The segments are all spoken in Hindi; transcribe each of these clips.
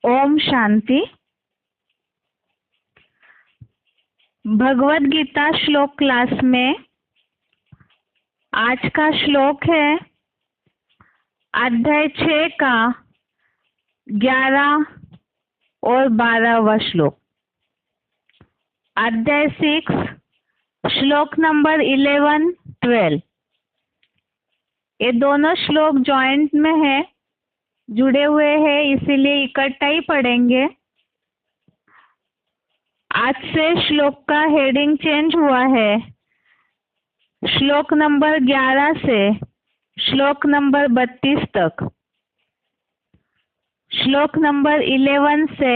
ओम शांति। भगवत गीता श्लोक क्लास में आज का श्लोक है अध्याय 6 का 11 और 12वां श्लोक। अध्याय 6 श्लोक नंबर 11, 12। ये दोनों श्लोक जॉइंट में है, जुड़े हुए हैं, इसीलिए इकट्ठा ही पढ़ेंगे। आज से श्लोक का हेडिंग चेंज हुआ है। श्लोक नंबर 11 से श्लोक नंबर 32 तक, श्लोक नंबर 11 से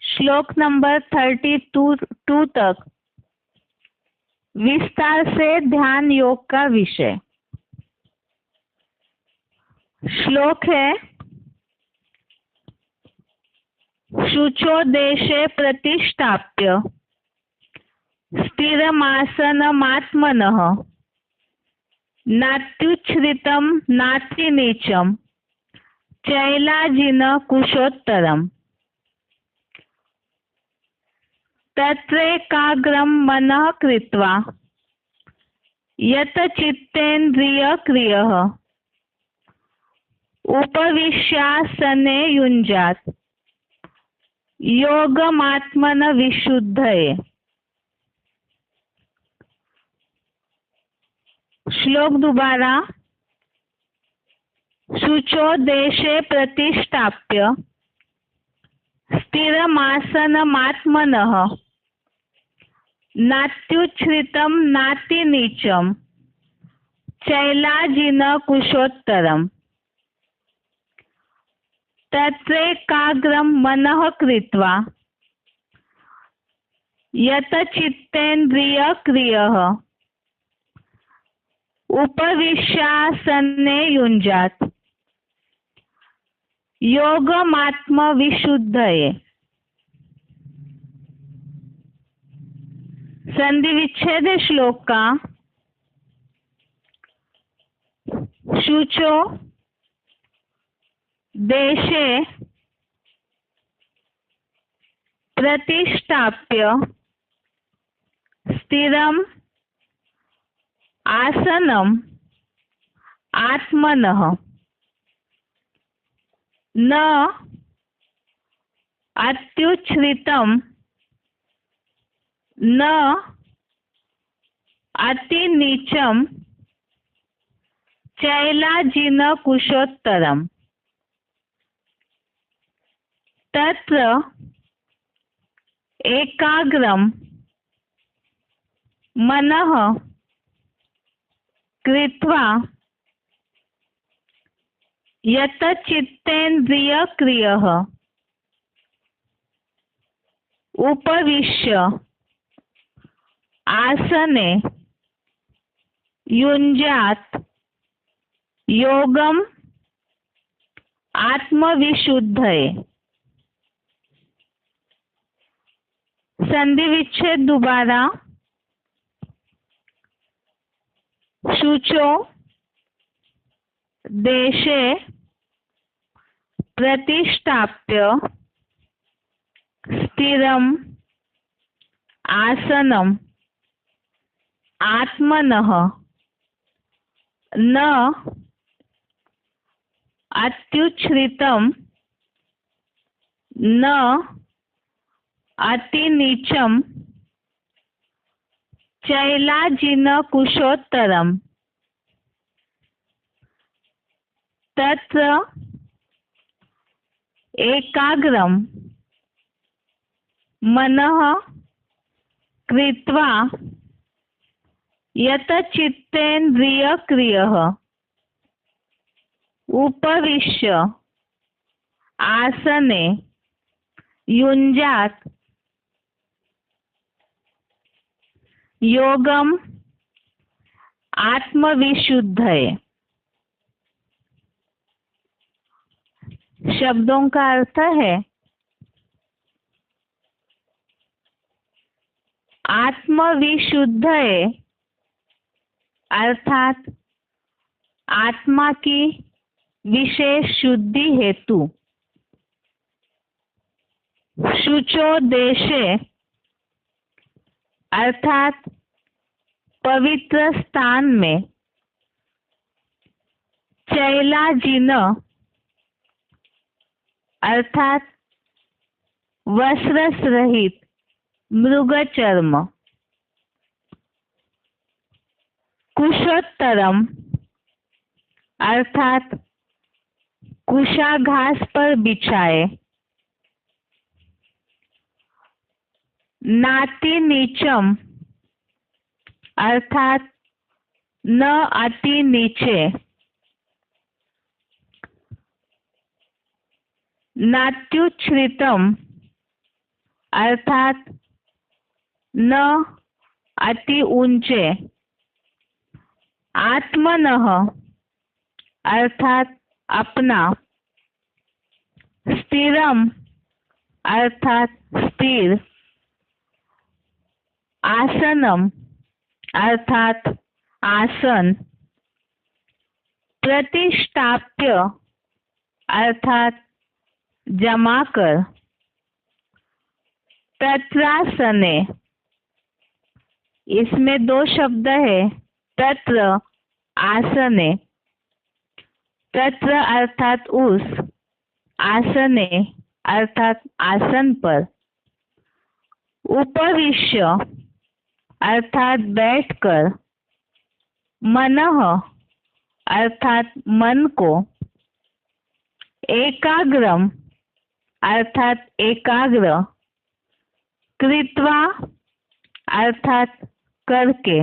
श्लोक नंबर 32 तक विस्तार से ध्यान योग का विषय। श्लोक है शुचो देशे प्रतिष्ठाप्य स्थिरमासनमात्मनः नात्युच्छ्रितं नातिनीचं चैलाजिन कुशोत्तरम् तत्रैकाग्रं मनः कृत्वा यत चित्तेन्द्रियक्रियः उपविश्यासने युञ्जात् योगमात्मन विशुद्धये। श्लोक दोबारा। शुचो देशे प्रतिष्ठाप्य स्थिरमासनमात्मनः नात्युच्छ्रितं नातिनीचं चैलाजिन कुशोत्तरम् तत्रैकाग्रं मनः कृत्वा यत चित्तेन्द्रियक्रियः उपविश्यासने युञ्जात् योगमात्मविशुद्धये। संधि विच्छेद श्लोक का शुचो देशे प्रतिष्ठाप्य स्थिरम् आसनम् आत्मनः न अत्युच्छ्रितं न अतिनीचं चैलाजिन कुशोत्तरम् तत्र एकाग्रं मनः कृत्वा यत चित्तेन्द्रियक्रियः उपविश्य आसने युञ्जात् योगम् आत्मविशुद्धये। संधि विच्छेद दोबारा। शुचो देशे प्रतिष्ठाप्य स्थिरम् आसनम् आत्मनः न अत्युच्छ्रितं न अतिनीचं चैलाजिन कुशोत्तरम् तत्र एकाग्रं मनः कृत्वा यत चित्तेन्द्रियक्रियः उपविश्य आसने युञ्जात् योगम आत्मविशुद्धये। शब्दों का अर्थ है आत्मविशुद्धये अर्थात आत्मा की विशेष शुद्धि हेतु शुचो देशे अर्थात पवित्र स्थान में, चैलाजिन अर्थात वस्त्र रहित मृगचर्म, कुशोत्तरम अर्थात कुशा घास पर बिछाए, नाति नीचम अर्थात न अति नीचे, नात्युच्छ्रितम अर्थात न अति ऊंचे, आत्मनः अर्थात अपना, स्थिरम अर्थात स्थिर, आसनम अर्थात आसन, प्रतिष्ठाप्य अर्थात जमा कर, तत्रासने इसमें दो शब्द है, तत्र आसने, तत्र अर्थात उस, आसने अर्थात आसन पर, उपविश्य अर्थात बैठकर, मनः अर्थात मन को, एकाग्रम अर्थात एकाग्र, कृत्वा अर्थात करके,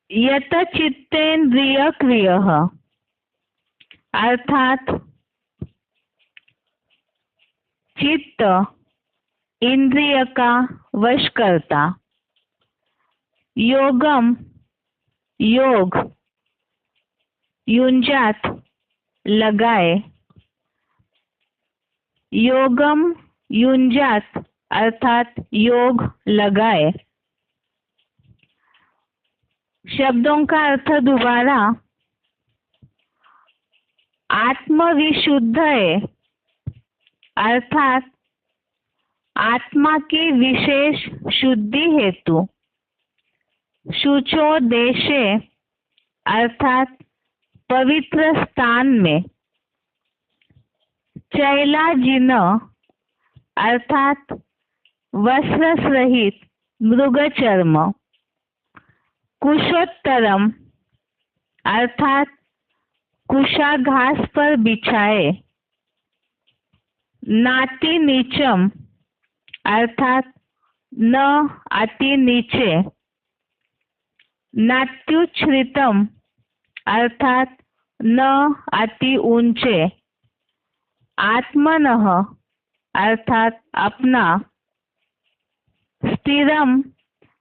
यत चित्तेन्द्रिय क्रियः अर्थात चित्त इंद्रिय का वश करता, योगम योग, युंजात लगाए, योगम युंजात अर्थात योग लगाए। शब्दों का अर्थ दोबारा, आत्मविशुद्ध है अर्थात आत्मा की विशेष शुद्धि हेतु, शुचो देशे अर्थात पवित्र स्थान में, चैलाजिन अर्थात वस्त्र सहित मृगचर्म, कुशोत्तरम अर्थात कुशा घास पर बिछाए, नाति नीचम अर्थात न अति नीचे, नात्युच्छ्रितम अर्थात न अति ऊंचे, आत्मनः अर्थात अपना, स्थिरम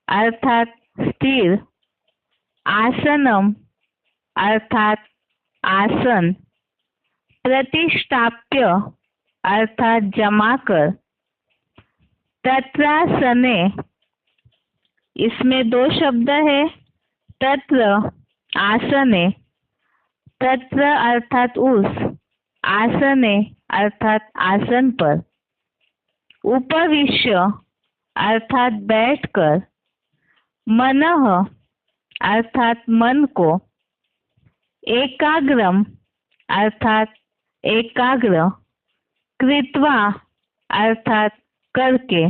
अर्थात स्थिर, आसनम अर्थात आसन, प्रतिष्ठाप्य अर्थात जमा कर, तत्रासने इसमें दो शब्द है, तत्र आसने, तत्र अर्थात उस, आसने अर्थात आसन पर, उपविश्य अर्थात बैठकर, मनः अर्थात मन को, एकाग्रम अर्थात एकाग्र, कृत्वा अर्थात करके,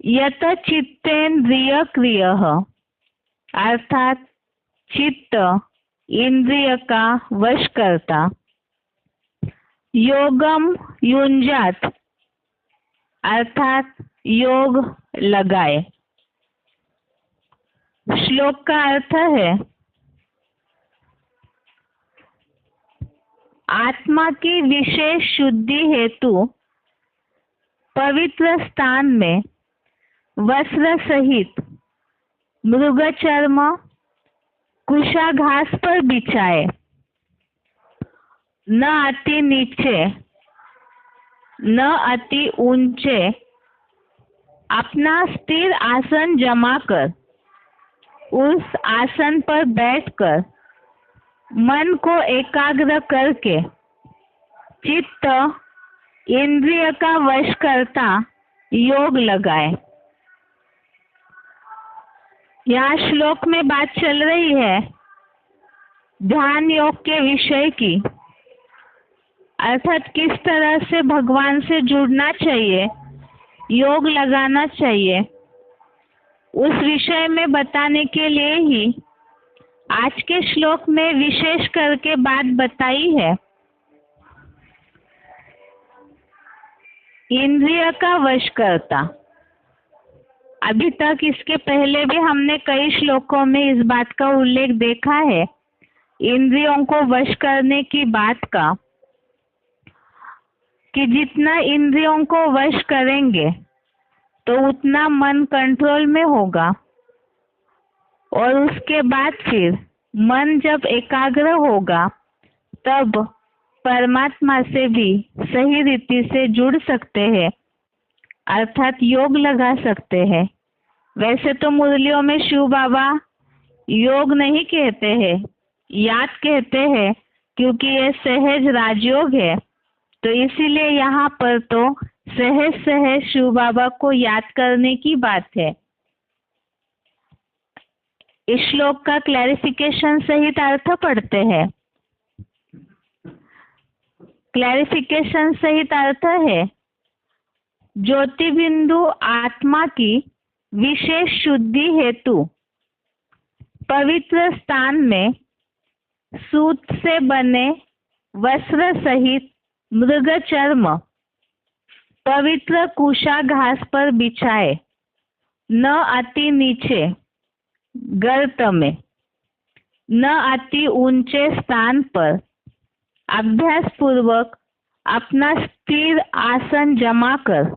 यत चित्तेन्द्रिय क्रियः अर्थात चित्त इंद्रिय का वश करता, योगम युंजात अर्थात योग लगाए। श्लोक का अर्थ है, आत्मा की विशेष शुद्धि हेतु पवित्र स्थान में वस्त्र सहित मृगचर्म कुशा घास पर बिछाए, न अति नीचे न अति ऊंचे, अपना स्थिर आसन जमा कर, उस आसन पर बैठकर, मन को एकाग्र करके, चित्त इंद्रिय का वश करता योग लगाए। यहाँ श्लोक में बात चल रही है ध्यान योग के विषय की, अर्थात किस तरह से भगवान से जुड़ना चाहिए, योग लगाना चाहिए, उस विषय में बताने के लिए ही आज के श्लोक में विशेष करके बात बताई है। इंद्रिय का वश करता। अभी तक इसके पहले भी हमने कई श्लोकों में इस बात का उल्लेख देखा है, इंद्रियों को वश करने की बात का, कि जितना इंद्रियों को वश करेंगे तो उतना मन कंट्रोल में होगा, और उसके बाद फिर मन जब एकाग्र होगा तब परमात्मा से भी सही रीति से जुड़ सकते हैं, अर्थात योग लगा सकते हैं। वैसे तो मुरलियों में शिव बाबा योग नहीं कहते हैं, याद कहते हैं, क्योंकि ये सहज राजयोग है, तो इसीलिए यहाँ पर तो सहज सहज शिव बाबा को याद करने की बात है। इस श्लोक का क्लैरिफिकेशन सहित अर्थ पढ़ते हैं। क्लैरिफिकेशन सहित अर्थ है ज्योति बिंदु आत्मा की विशेष शुद्धि हेतु पवित्र स्थान में सूत से बने वस्त्र सहित मृग चर्म पवित्र कुशा घास पर बिछाए, न अति नीचे गर्त में, न अति ऊंचे स्थान पर अभ्यास पूर्वक अपना स्थिर आसन जमा कर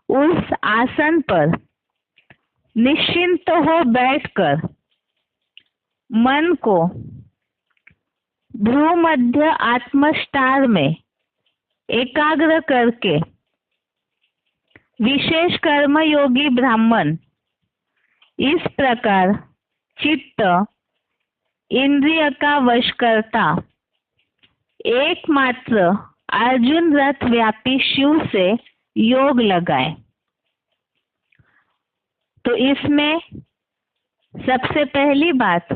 उस आसन पर निश्चिंत हो बैठकर मन को भ्रू मध्य आत्मस्टार में एकाग्र करके विशेष कर्म योगी ब्राह्मण इस प्रकार चित्त इंद्रिय का वश करता एकमात्र अर्जुन रथ व्यापी शिव से योग लगाए। तो इसमें सबसे पहली बात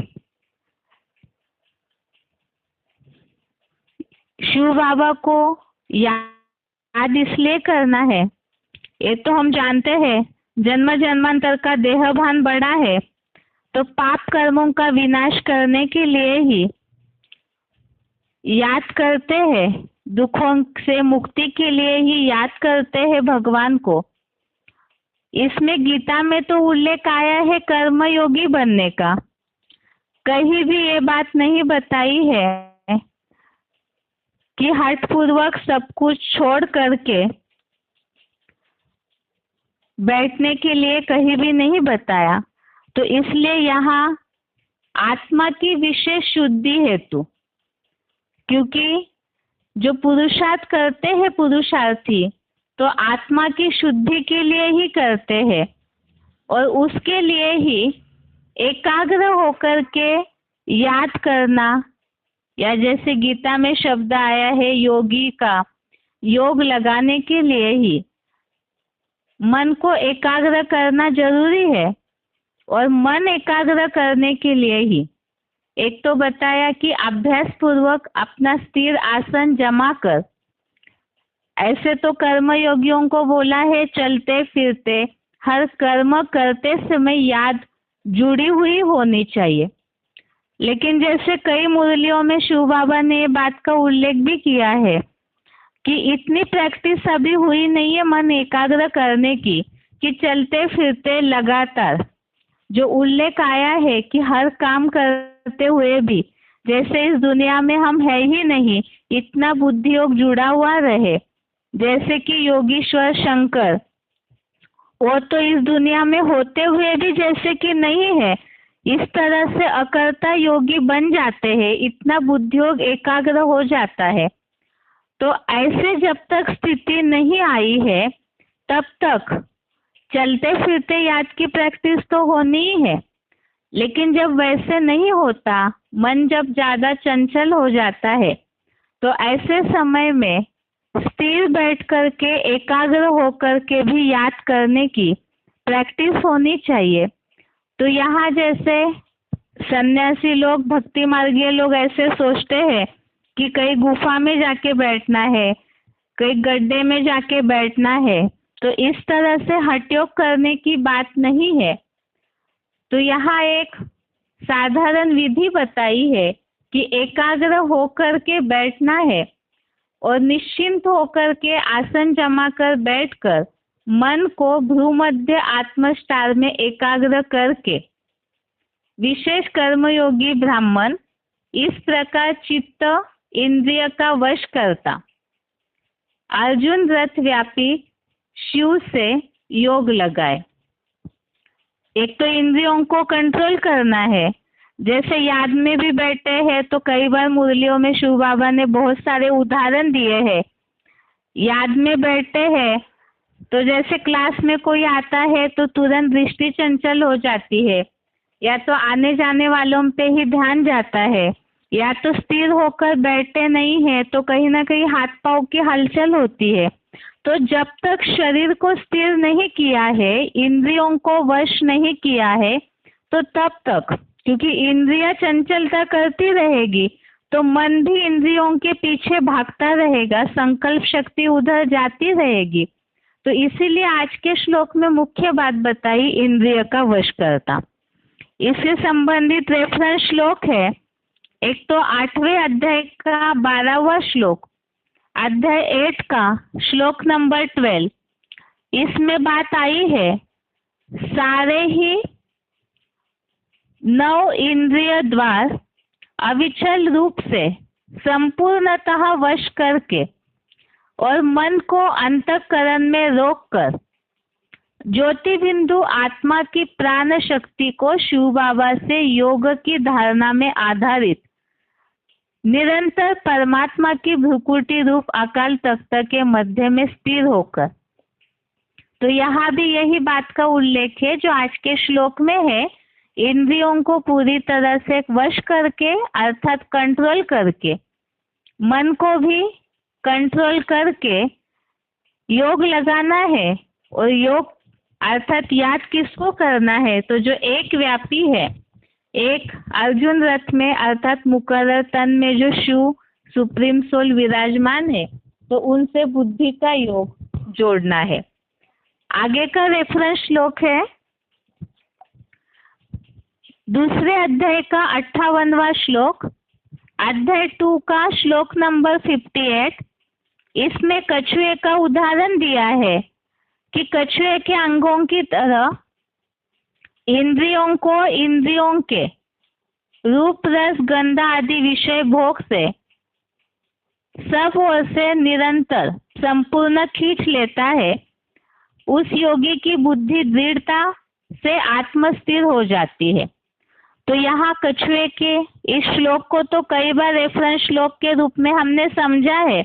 शिव बाबा को याद इसलिए करना है, ये तो हम जानते हैं जन्म जन्मांतर का देहभान बड़ा है, तो पाप कर्मों का विनाश करने के लिए ही याद करते हैं, दुखों से मुक्ति के लिए ही याद करते हैं भगवान को। इसमें गीता में तो उल्लेख आया है कर्मयोगी बनने का, कहीं भी ये बात नहीं बताई है कि हठपूर्वक सब कुछ छोड़ करके बैठने के लिए कहीं भी नहीं बताया। तो इसलिए यहाँ आत्मा की विशेष शुद्धि हेतु, क्योंकि जो पुरुषार्थ करते हैं पुरुषार्थी तो आत्मा की शुद्धि के लिए ही करते हैं, और उसके लिए ही एकाग्र होकर के याद करना, या जैसे गीता में शब्द आया है योगी का, योग लगाने के लिए ही मन को एकाग्र करना जरूरी है। और मन एकाग्र करने के लिए ही एक तो बताया कि अभ्यास पूर्वक अपना स्थिर आसन जमा कर, ऐसे तो कर्मयोगियों को बोला है चलते फिरते हर कर्म करते समय याद जुड़ी हुई होनी चाहिए। लेकिन जैसे कई मुरलियों में शिव बाबा ने ये बात का उल्लेख भी किया है कि इतनी प्रैक्टिस अभी हुई नहीं है मन एकाग्र करने की कि चलते फिरते लगातार जो उल्लेख आया है कि हर काम करते हुए भी जैसे इस दुनिया में हम है ही नहीं, इतना बुद्धि योग जुड़ा हुआ रहे, जैसे कि योगीश्वर शंकर वो तो इस दुनिया में होते हुए भी जैसे कि नहीं है, इस तरह से अकर्ता योगी बन जाते हैं, इतना बुद्धि योग एकाग्र हो जाता है। तो ऐसे जब तक स्थिति नहीं आई है तब तक चलते फिरते याद की प्रैक्टिस तो होनी ही है। लेकिन जब वैसे नहीं होता, मन जब ज्यादा चंचल हो जाता है, तो ऐसे समय में स्थिर बैठ करके एकाग्र होकर के भी याद करने की प्रैक्टिस होनी चाहिए। तो यहाँ जैसे सन्यासी लोग, भक्ति मार्गीय लोग ऐसे सोचते हैं कि कहीं गुफा में जाके बैठना है, कहीं गड्ढे में जाके बैठना है, तो इस तरह से हठयोग करने की बात नहीं है। तो यहाँ एक साधारण विधि बताई है कि एकाग्र होकर के बैठना है और निश्चिंत होकर के आसन जमा कर बैठकर मन को भ्रूमध्य आत्मस्टार में एकाग्र करके विशेष कर्मयोगी ब्राह्मण इस प्रकार चित्त इंद्रिय का वश करता अर्जुन रथ व्यापी शिव से योग लगाए। एक तो इंद्रियों को कंट्रोल करना है, जैसे याद में भी बैठे हैं तो कई बार मुरलियों में शिव बाबा ने बहुत सारे उदाहरण दिए हैं। याद में बैठते हैं तो जैसे क्लास में कोई आता है तो तुरंत दृष्टि चंचल हो जाती है, या तो आने जाने वालों पे ही ध्यान जाता है, या तो स्थिर होकर बैठते नहीं है तो कहीं ना कहीं हाथ पांव की हलचल होती है। तो जब तक शरीर को स्थिर नहीं किया है, इंद्रियों को वश नहीं किया है, तो तब तक, क्योंकि इंद्रियां चंचलता करती रहेगी तो मन भी इंद्रियों के पीछे भागता रहेगा, संकल्प शक्ति उधर जाती रहेगी। तो इसीलिए आज के श्लोक में मुख्य बात बताई इंद्रिय का वश करता। इससे संबंधित रेफरेंस श्लोक है, एक तो 8वें अध्याय का 12वां श्लोक, अध्याय 8 का श्लोक नंबर 12। इसमें बात आई है सारे ही 9 इंद्रिय द्वार अविचल रूप से संपूर्णतः वश करके और मन को अंतःकरण में रोककर ज्योति बिंदु आत्मा की प्राण शक्ति को शिव बाबा से योग की धारणा में आधारित निरंतर परमात्मा की भ्रुकुटी रूप अकाल तख्त के मध्य में स्थिर होकर। तो यहाँ भी यही बात का उल्लेख है जो आज के श्लोक में है, इंद्रियों को पूरी तरह से वश करके अर्थात कंट्रोल करके, मन को भी कंट्रोल करके योग लगाना है। और योग अर्थात याद किसको करना है, तो जो एक व्यापी है, एक अर्जुन रथ में अर्थात मुकर्रर तन में जो शिव सुप्रीम सोल विराजमान है, तो उनसे बुद्धि का योग जोड़ना है। आगे का रेफरेंस श्लोक है दूसरे अध्याय का 58वां श्लोक, अध्याय 2 का श्लोक नंबर 58। इसमें कछुए का उदाहरण दिया है कि कछुए के अंगों की तरह इंद्रियों को इंद्रियों के रूप रस गंध आदि विषय भोग से सब ओर से निरंतर संपूर्ण खींच लेता है। उस योगी की बुद्धि दृढ़ता से आत्मस्थिर हो जाती है। तो यहाँ कछुए के इस श्लोक को तो कई बार रेफरेंस श्लोक के रूप में हमने समझा है।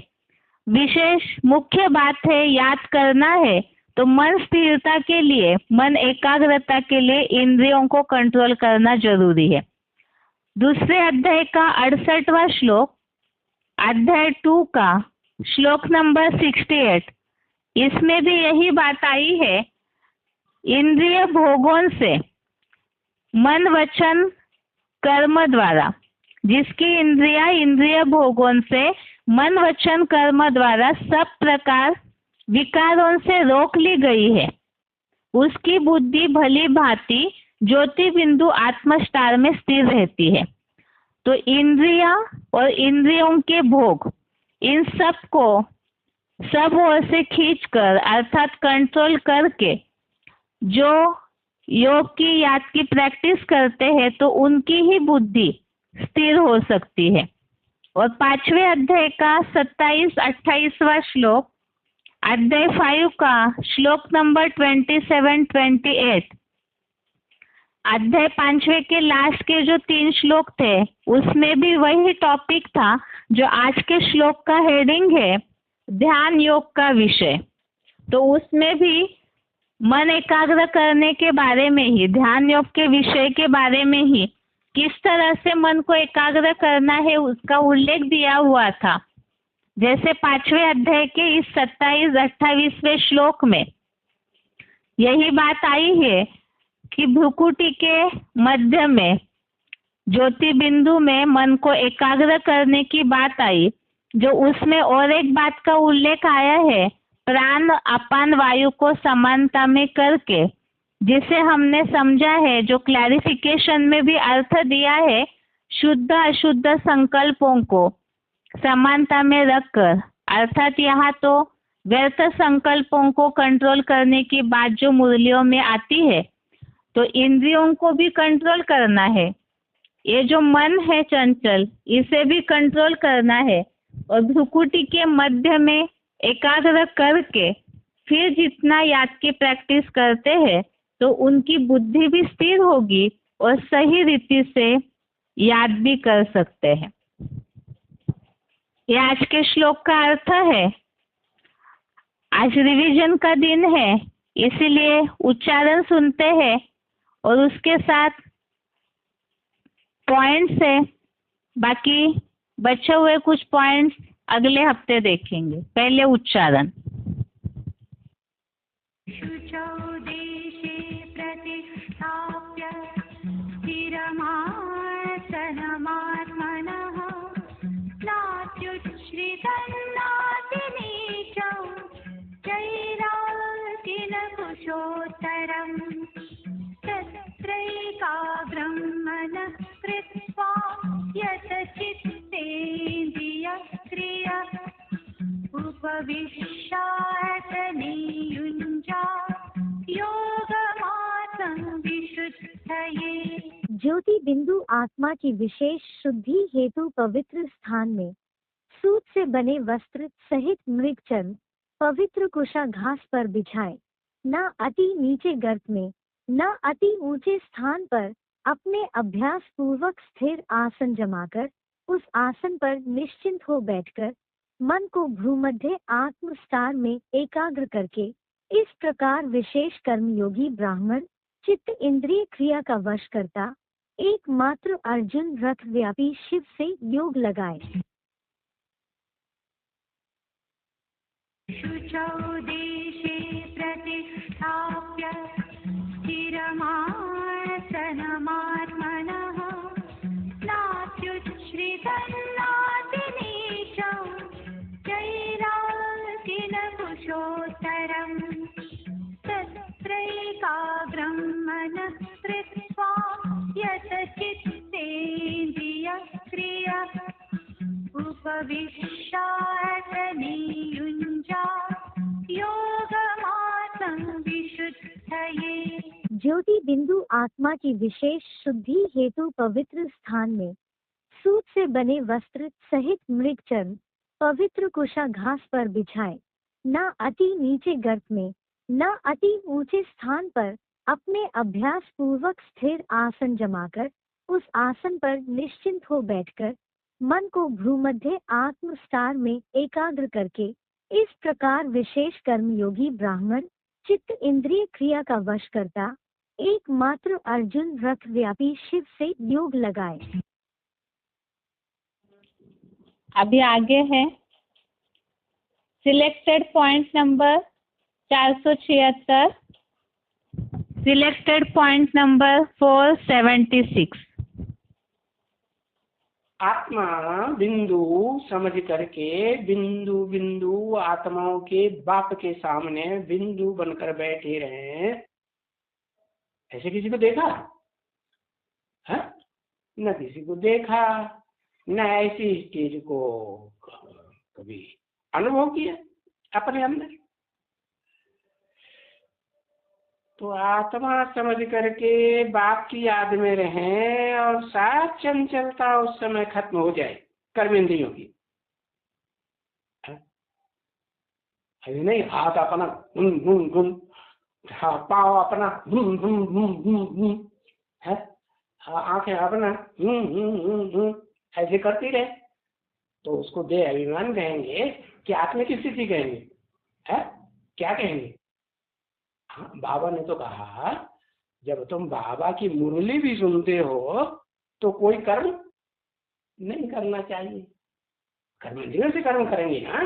विशेष मुख्य बात है याद करना है, तो मन स्थिरता के लिए, मन एकाग्रता के लिए इंद्रियों को कंट्रोल करना जरूरी है। दूसरे अध्याय का 68वां श्लोक, अध्याय 2 का श्लोक नंबर 68। इसमें भी यही बात आई है, इंद्रिय भोगों से मन वचन कर्म द्वारा, जिसकी इंद्रिया इंद्रिय भोगों से मन वचन कर्म द्वारा सब प्रकार विकारों से रोक ली गई है, उसकी बुद्धि भली भांति ज्योति बिंदु आत्मस्टार में स्थिर रहती है। तो इंद्रिया और इंद्रियों के भोग, इन सब को सब ओर से खींचकर अर्थात कंट्रोल करके जो योग की याद की प्रैक्टिस करते हैं, तो उनकी ही बुद्धि स्थिर हो सकती है। और 5वें अध्याय का 27-28वां श्लोक, अध्याय 5 का श्लोक नंबर 27-28। अध्याय 5वें के लास्ट के जो 3 श्लोक थे, उसमें भी वही टॉपिक था जो आज के श्लोक का हेडिंग है, ध्यान योग का विषय। तो उसमें भी मन एकाग्र करने के बारे में ही, ध्यान योग के विषय के बारे में ही, किस तरह से मन को एकाग्र करना है उसका उल्लेख दिया हुआ था। जैसे 5वें अध्याय के इस 27-28वें श्लोक में यही बात आई है कि भ्रुकुटी के मध्य में ज्योति बिंदु में मन को एकाग्र करने की बात आई, जो उसमें और एक बात का उल्लेख आया है, प्राण अपान वायु को समानता में करके, जिसे हमने समझा है, जो क्लैरिफिकेशन में भी अर्थ दिया है, शुद्ध अशुद्ध संकल्पों को समानता में रखकर, अर्थात यहाँ तो व्यर्थ संकल्पों को कंट्रोल करने की बात जो मुरलियों में आती है, तो इंद्रियों को भी कंट्रोल करना है, ये जो मन है चंचल इसे भी कंट्रोल करना है, और भ्रुकुटी के मध्य में एकाग्र करके फिर जितना याद की प्रैक्टिस करते हैं तो उनकी बुद्धि भी स्थिर होगी और सही रीति से याद भी कर सकते हैं। ये आज के श्लोक का अर्थ है। आज रिवीजन का दिन है, इसीलिए उच्चारण सुनते हैं और उसके साथ पॉइंट्स है, बाकी बचे हुए कुछ पॉइंट्स अगले हफ्ते देखेंगे। पहले उच्चारण। शुचौ देशे प्रतिष्ठाप्य स्थिरमासनमात्मनः नात्युच्छ्रितन्नातिनीचौ चैराकिनकुशोत्तरम् तत्रैकाग्रं मनः कृत्वा यतचित्तेन्द्रियक्रिया उपविश्यासने युञ्जात् योगमासं विशुद्धये। ज्योति बिंदु आत्मा की विशेष शुद्धि हेतु पवित्र स्थान में सूत से बने वस्त्र सहित मृगचर्म पवित्र कुशा घास पर बिछाए, न अति नीचे गर्त में न अति ऊंचे स्थान पर अपने अभ्यास पूर्वक स्थिर आसन जमाकर उस आसन पर निश्चिंत हो बैठकर मन को भ्रूमध्य आत्मस्तार में एकाग्र करके इस प्रकार विशेष कर्मयोगी ब्राह्मण चित्त इंद्रिय क्रिया का वश करता एकमात्र अर्जुन रथ व्यापी शिव से योग लगाए। शुचौ देशे प्रतिष्ठाप्य स्थिरमासनमात्मनः नात्युच्छ्रितन्नातिनीचौ चैराकिनकुशोत्तरम् तत्रैकाग्रं मनः कृत्वा यतचित्तेन्द्रियक्रिया उपविश्यासने युञ्जात् योगमासं विशुद्धये। ज्योति बिंदु आत्मा की विशेष शुद्धि हेतु पवित्र स्थान में सूत से बने वस्त्र सहित मृगचर्म पवित्र कुशा घास पर बिछाए, न अति नीचे गर्त में न अति ऊंचे स्थान पर अपने अभ्यास पूर्वक स्थिर आसन जमाकर उस आसन पर निश्चिंत हो बैठकर मन को भ्रूमध्य आत्मस्तार में एकाग्र करके इस प्रकार विशेष कर्मयोगी ब्राह्मण चित्त इंद्रिय क्रिया का वश करता एकमात्र अर्जुन रथ व्यापी शिव से योग लगाए। अभी आगे है selected point number 476, selected point number 476। आत्मा बिंदु समझ करके बिंदु बिंदु आत्माओं के बाप के सामने बिंदु बनकर बैठे रहे। ऐसे किसी को देखा है? न किसी को देखा, न ऐसी चीज को कभी अनुभव किया अपने अंदर। तो आत्मा समझ करके बाप की याद में रहे और साथ चंचलता उस समय खत्म हो जाए कर्मेंद्रियों की। अभी नहीं, हाथ अपना घूम घूम घूम, पाँव अपना घूम घूम घूम घूम घूम है, आंखें अपना ऐसे करती रहे तो उसको देह अभिमान कहेंगे कि आत्मा की स्थिति कहेंगे है? क्या कहेंगे? हाँ, बाबा ने तो कहा जब तुम बाबा की मुरली भी सुनते हो तो कोई कर्म नहीं करना चाहिए। कर्मेंद्रियों से कर्म करेंगे ना,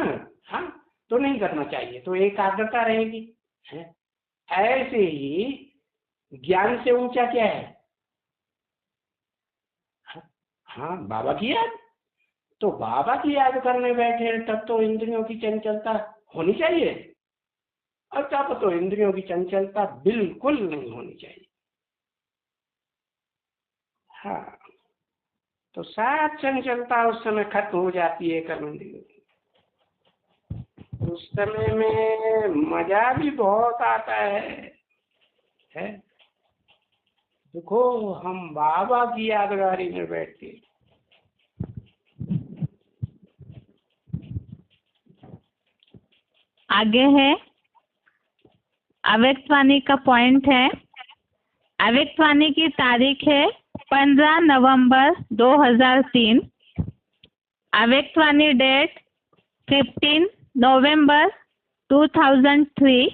हाँ, तो नहीं करना चाहिए, तो एकाग्रता रहेगी, है। ऐसे ही ज्ञान से ऊंचा क्या है? हाँ, बाबा की याद। तो बाबा की याद करने बैठे तब तो इंद्रियों की चंचलता होनी चाहिए, और तब तो इंद्रियों की चंचलता बिल्कुल नहीं होनी चाहिए। हाँ, तो सात चंचलता उस समय खत्म हो जाती है कर्मेंद्रियों की। उस समय में मजा भी बहुत आता है? देखो, हम बाबा की यादगारी में बैठते, आगे है अव्यक्तवाणी का पॉइंट है। अव्यक्तवाणी की तारीख है 15 नवंबर 2003। अव्यक्तवाणी डेट 15 नवंबर 2003।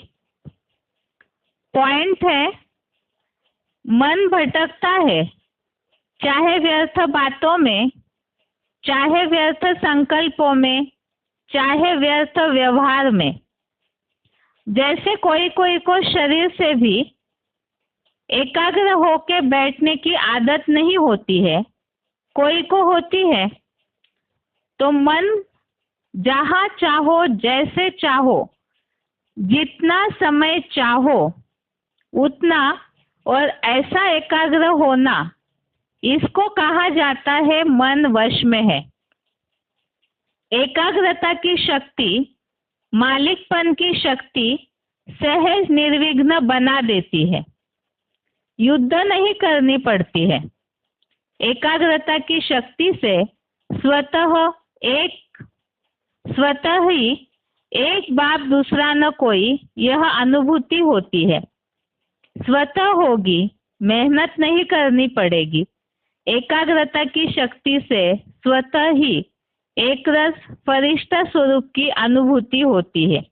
पॉइंट है, मन भटकता है, चाहे व्यर्थ बातों में, चाहे व्यर्थ संकल्पों में, चाहे व्यर्थ व्यवहार में। जैसे कोई कोई को शरीर से भी एकाग्र होके बैठने की आदत नहीं होती है, कोई को होती है। तो मन जहाँ चाहो, जैसे चाहो, जितना समय चाहो उतना और ऐसा एकाग्र होना, इसको कहा जाता है मन वश में है। एकाग्रता की शक्ति, मालिकपन की शक्ति सहज निर्विघ्न बना देती है, युद्ध नहीं करनी पड़ती है। एकाग्रता की शक्ति से स्वतः ही एक बाप दूसरा न कोई, यह अनुभूति होती है। स्वतः होगी, मेहनत नहीं करनी पड़ेगी। एकाग्रता की शक्ति से स्वतः ही एक रस फरिश्ता स्वरूप की अनुभूति होती है।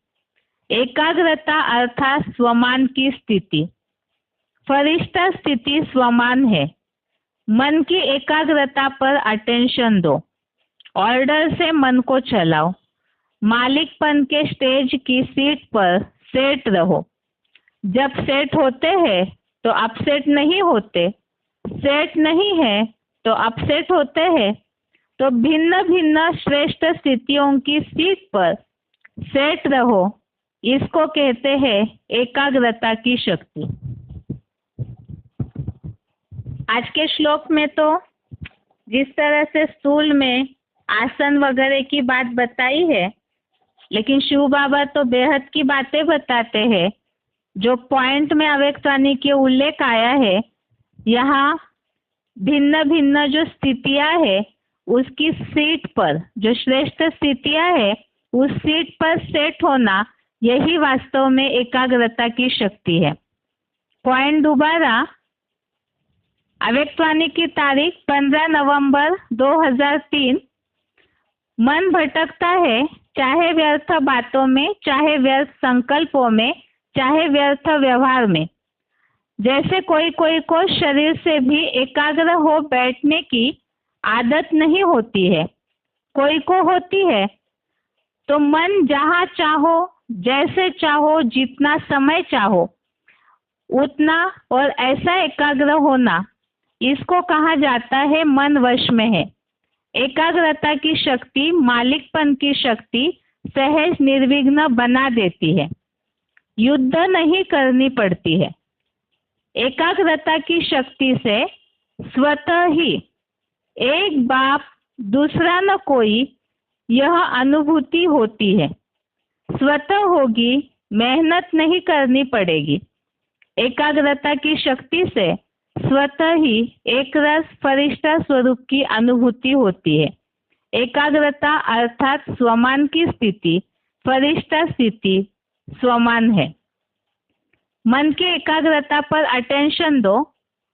एकाग्रता अर्थात स्वमान की स्थिति, फरिश्ता स्थिति स्वमान है। मन की एकाग्रता पर अटेंशन दो, ऑर्डर से मन को चलाओ। मालिकपन के स्टेज की सीट पर सेट रहो। जब सेट होते हैं तो अपसेट नहीं होते, सेट नहीं है तो अपसेट होते हैं। तो भिन्न भिन्न श्रेष्ठ स्थितियों की सीट पर सेट रहो, इसको कहते हैं एकाग्रता की शक्ति। आज के श्लोक में तो जिस तरह से स्थूल में आसन वगैरह की बात बताई है, लेकिन शिव बाबा तो बेहद की बातें बताते हैं। जो पॉइंट में अव्यक्तवाणी के उल्लेख आया है, यहाँ भिन्न भिन्न जो स्थितियां है उसकी सीट पर, जो श्रेष्ठ स्थितियां है उस सीट पर सेट होना, यही वास्तव में एकाग्रता की शक्ति है। पॉइंट दोबारा, अव्यक्तवाणी की तारीख 15 नवंबर 2003। मन भटकता है, चाहे व्यर्थ बातों में, चाहे व्यर्थ संकल्पों में, चाहे व्यर्थ व्यवहार में। जैसे कोई कोई को शरीर से भी एकाग्र हो बैठने की आदत नहीं होती है, कोई को होती है। तो मन जहाँ चाहो, जैसे चाहो, जितना समय चाहो उतना और ऐसा एकाग्र होना, इसको कहा जाता है मन वश में है। एकाग्रता की शक्ति, मालिकपन की शक्ति सहज निर्विघ्न बना देती है, युद्ध नहीं करनी पड़ती है। एकाग्रता की शक्ति से स्वतः ही एक बाप दूसरा न कोई, यह अनुभूति होती है। स्वतः होगी, मेहनत नहीं करनी पड़ेगी। एकाग्रता की शक्ति से स्वतः ही एक रस फरिश्ता स्वरूप की अनुभूति होती है। एकाग्रता अर्थात स्वमान की स्थिति, फरिश्ता स्थिति स्वमान है। मन की एकाग्रता पर अटेंशन दो,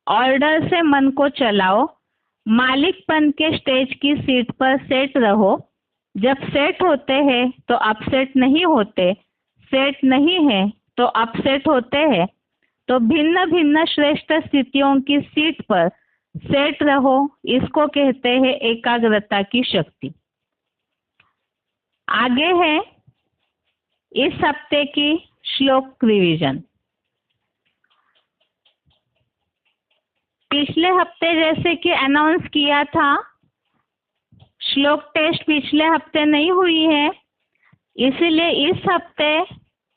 ऑर्डर से मन को चलाओ। मालिकपन के स्टेज की सीट पर सेट रहो। जब सेट होते हैं तो अपसेट नहीं होते, सेट नहीं है तो अपसेट होते हैं। तो भिन्न भिन्न श्रेष्ठ स्थितियों की सीट पर सेट रहो, इसको कहते हैं एकाग्रता की शक्ति। आगे है इस हफ्ते की श्लोक रिवीजन। पिछले हफ्ते जैसे कि अनाउंस किया था, श्लोक टेस्ट पिछले हफ्ते नहीं हुई है, इसलिए इस हफ्ते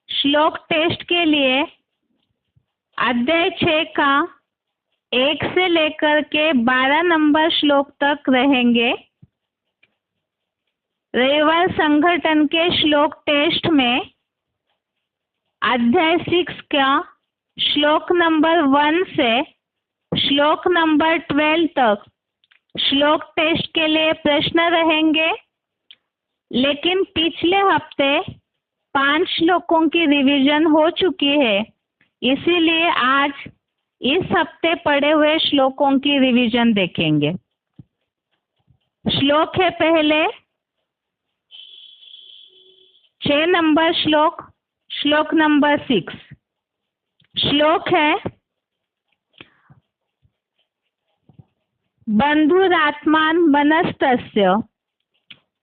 श्लोक टेस्ट के लिए अध्याय 6 का 1 से लेकर के 12 नंबर श्लोक तक रहेंगे। रविवार संगठन के श्लोक टेस्ट में अध्याय 6 का श्लोक नंबर 1 से श्लोक नंबर 12 तक श्लोक टेस्ट के लिए प्रश्न रहेंगे, लेकिन पिछले हफ्ते 5 श्लोकों की रिवीजन हो चुकी है, इसीलिए आज इस हफ्ते पढ़े हुए श्लोकों की रिवीजन देखेंगे। श्लोक है पहले 6 नंबर श्लोक नंबर 6। श्लोक है बंधुरात्मान मनस्तस्य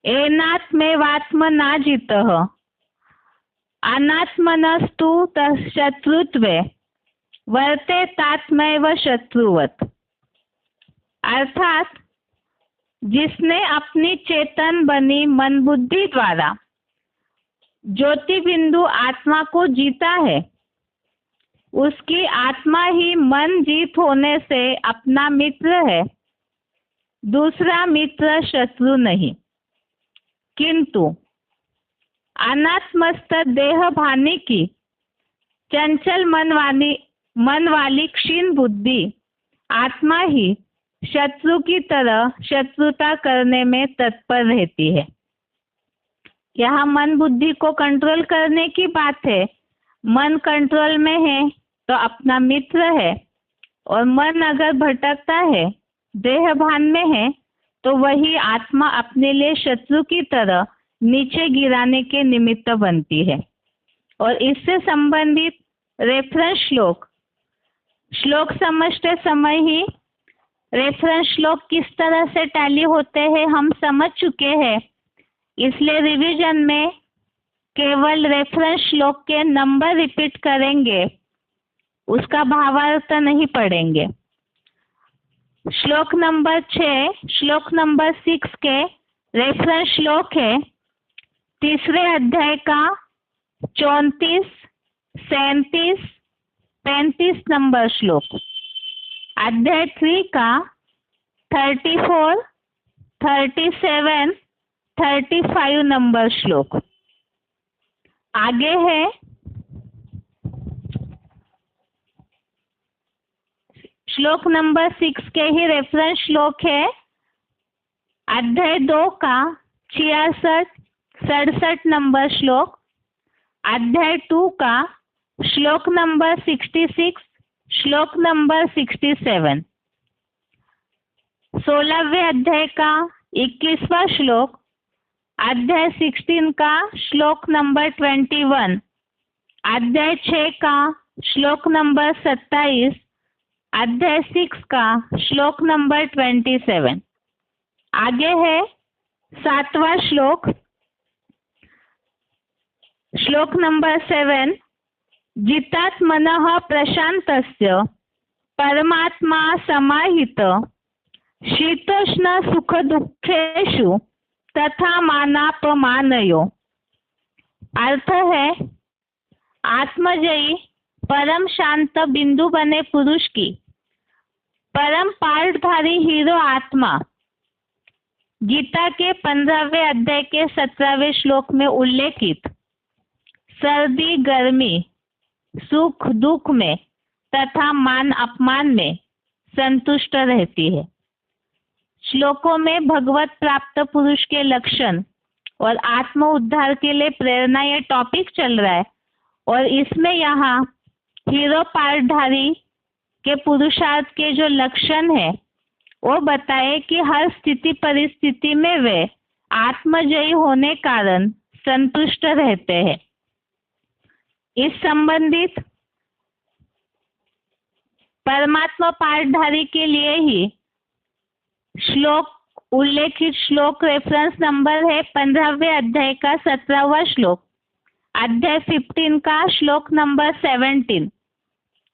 एनात्मेवात्मनाजितः अनात्मनस्तु शत्रुत्वे वर्ते तात्मैव शत्रुवत्। अर्थात जिसने अपनी चेतन बनी मन बुद्धि द्वारा ज्योति बिंदु आत्मा को जीता है, उसकी आत्मा ही मन जीत होने से अपना मित्र है, दूसरा मित्र शत्रु नहीं। किंतु अनात्मस्थ देह भानी की चंचल मन वाली क्षीण बुद्धि आत्मा ही शत्रु की तरह शत्रुता करने में तत्पर रहती है। यहाँ मन बुद्धि को कंट्रोल करने की बात है। मन कंट्रोल में है तो अपना मित्र है, और मन अगर भटकता है, देह भान में है, तो वही आत्मा अपने लिए शत्रु की तरह नीचे गिराने के निमित्त बनती है। और इससे संबंधित रेफरेंस श्लोक समझते समय ही रेफरेंस श्लोक किस तरह से टैली होते हैं हम समझ चुके हैं, इसलिए रिवीजन में केवल रेफरेंस श्लोक के नंबर रिपीट करेंगे, उसका भावार्थ नहीं पढ़ेंगे। श्लोक नंबर 6 श्लोक नंबर 6 के रेफरेंस श्लोक है 3 अध्याय का 34, 37, 35 नंबर श्लोक, अध्याय 3 का 34, 37, 35 नंबर श्लोक। आगे है श्लोक नंबर 6 के ही रेफरेंस श्लोक है अध्याय 2 का 66, 67 नंबर श्लोक, अध्याय 2 का श्लोक नंबर 66, श्लोक नंबर 67, 16वें अध्याय का 21वां श्लोक, अध्याय 16 का श्लोक नंबर 21, अध्याय 6 का श्लोक नंबर 27, अध्याय 6 का श्लोक नंबर 27। आगे है 7वां श्लोक नंबर 7, जितात्मनः प्रशांतस्य परमात्मा समाहित शीतोष्ण सुख दुखेषु तथा मानापमानयो। अर्थ है आत्मजयी परम शांत बिंदु बने पुरुष की परम पाठधारी हीरो आत्मा गीता के 15वें अध्याय के 17वें श्लोक में उल्लेखित सर्दी गर्मी सुख दुख में तथा मान अपमान में संतुष्ट रहती है। श्लोकों में भगवत प्राप्त पुरुष के लक्षण और आत्म उद्धार के लिए प्रेरणा ये टॉपिक चल रहा है, और इसमें यहाँ हीरो पाठधारी के पुरुषार्थ के जो लक्षण है वो बताए कि हर स्थिति परिस्थिति में वे आत्मजयी होने कारण संतुष्ट रहते हैं। इस संबंधित परमात्मा पाठधारी के लिए ही श्लोक उल्लेखित श्लोक रेफरेंस नंबर है 15वें अध्याय का 17वां श्लोक, अध्याय 15 का श्लोक नंबर 17।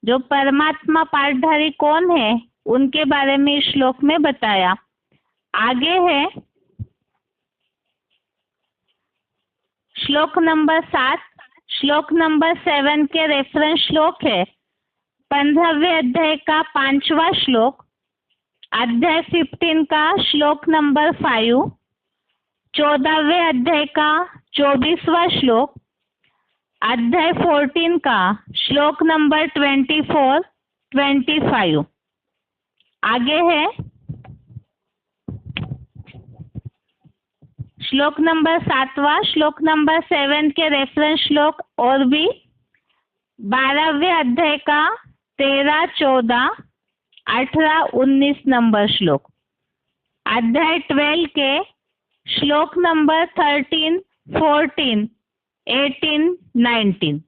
जो परमात्मा पाठधारी कौन है उनके बारे में इस श्लोक में बताया। आगे है श्लोक नंबर 7। श्लोक नंबर 7 के रेफरेंस श्लोक है 15वें अध्याय का 5वां श्लोक, अध्याय 15 का श्लोक नंबर 5, 14वें अध्याय का 24वां श्लोक, अध्याय 14 का श्लोक नंबर 24, 25। आगे है श्लोक नंबर 7वां। श्लोक नंबर 7 के रेफरेंस श्लोक और भी 12वें अध्याय का 13, 14, 18, 19 नंबर श्लोक, अध्याय 12 के श्लोक नंबर 13, 14, 18, 19।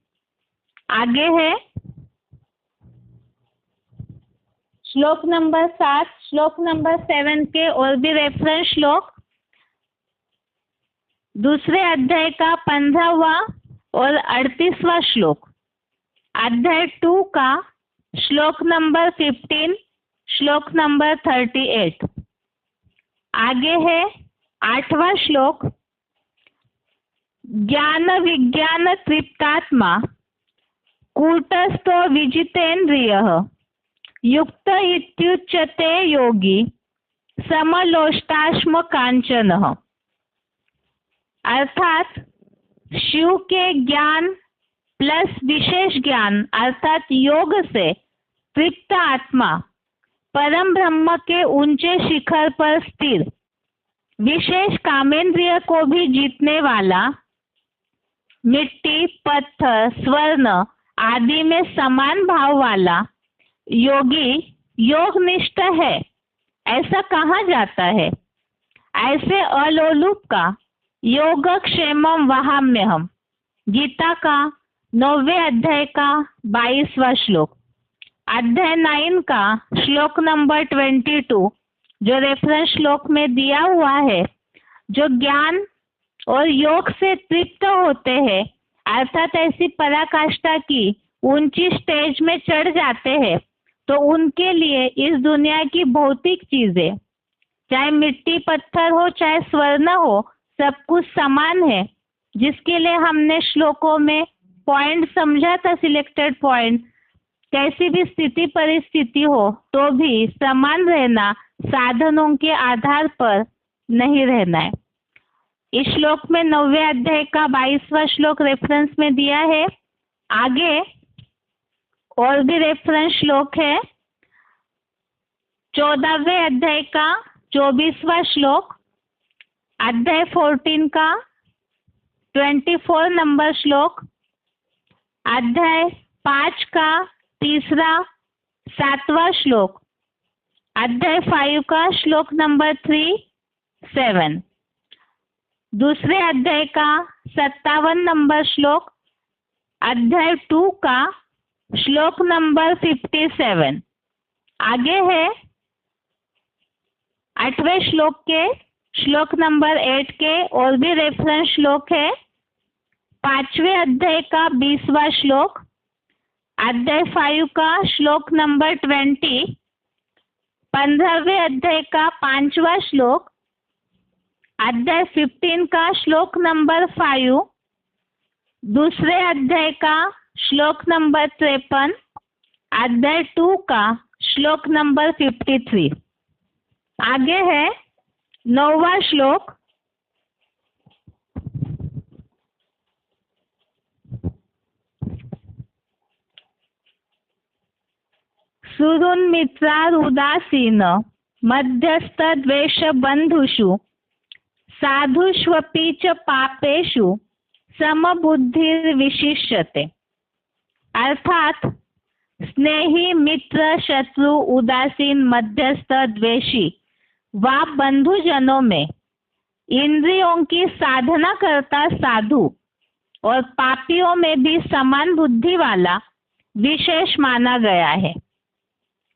आगे है श्लोक नंबर 7। श्लोक नंबर 7 के और भी रेफरेंस श्लोक दूसरे अध्याय का 15वां और 38वां श्लोक, अध्याय 2 का श्लोक नंबर 15, श्लोक नंबर 38। आगे है 8वां श्लोक, ज्ञान विज्ञान तृप्तात्मा कूटस्थो विजितेन्द्रियः युक्त इत्युच्यते योगी समलोष्टाश्म कांचनः। अर्थात शिव के ज्ञान प्लस विशेष ज्ञान अर्थात योग से तृप्त आत्मा परम ब्रह्म के ऊंचे शिखर पर स्थिर, विशेष कामेंद्रिय को भी जीतने वाला, मिट्टी, पत्थर, स्वर्ण आदि में समान भाव वाला योगी योगनिष्ठ है ऐसा कहा जाता है। ऐसे अलोलुप का योगक्षेमम वहाम्यहम, गीता का 9वें अध्याय का 22वां श्लोक, अध्याय 9 का श्लोक नंबर 22 जो रेफरेंस श्लोक में दिया हुआ है। जो ज्ञान और योग से तृप्त होते हैं अर्थात ऐसी पराकाष्ठा की ऊंची स्टेज में चढ़ जाते हैं तो उनके लिए इस दुनिया की भौतिक चीजें चाहे मिट्टी पत्थर हो चाहे स्वर्ण हो सब कुछ समान है। जिसके लिए हमने श्लोकों में पॉइंट समझा था, सिलेक्टेड पॉइंट, कैसी भी स्थिति परिस्थिति हो तो भी समान रहना, साधनों के आधार पर नहीं रहना है। इस श्लोक में 9वें अध्याय का 22वां श्लोक रेफरेंस में दिया है। आगे और भी रेफरेंस श्लोक है 14वें अध्याय का 24वां श्लोक, अध्याय 14 का 24 नंबर श्लोक, अध्याय 5 का 3रा 7वां श्लोक, अध्याय 5 का श्लोक नंबर 3, 7, दूसरे अध्याय का 57 नंबर श्लोक, अध्याय 2 का श्लोक नंबर 57। आगे है 8वें श्लोक के श्लोक नंबर 8 के और भी रेफरेंस श्लोक है 5वें अध्याय का 20वां श्लोक, अध्याय 5 का श्लोक नंबर 20, 15वें अध्याय का 5वां श्लोक, अध्याय 15 का श्लोक नंबर 5, दूसरे अध्याय का श्लोक नंबर 53, अध्याय 2 का श्लोक नंबर 53। आगे है 9वां श्लोक, सुहृन्मित्रार उदासीन मध्यस्थ द्वेष बंधुषु साधुष्वपि च पापेषु समबुद्धिर विशिष्यते। अर्थात स्नेही, मित्र, शत्रु, उदासीन, मध्यस्थ, द्वेषी व बंधुजनों में इंद्रियों की साधना करता साधु और पापियों में भी समान बुद्धि वाला विशेष माना गया है।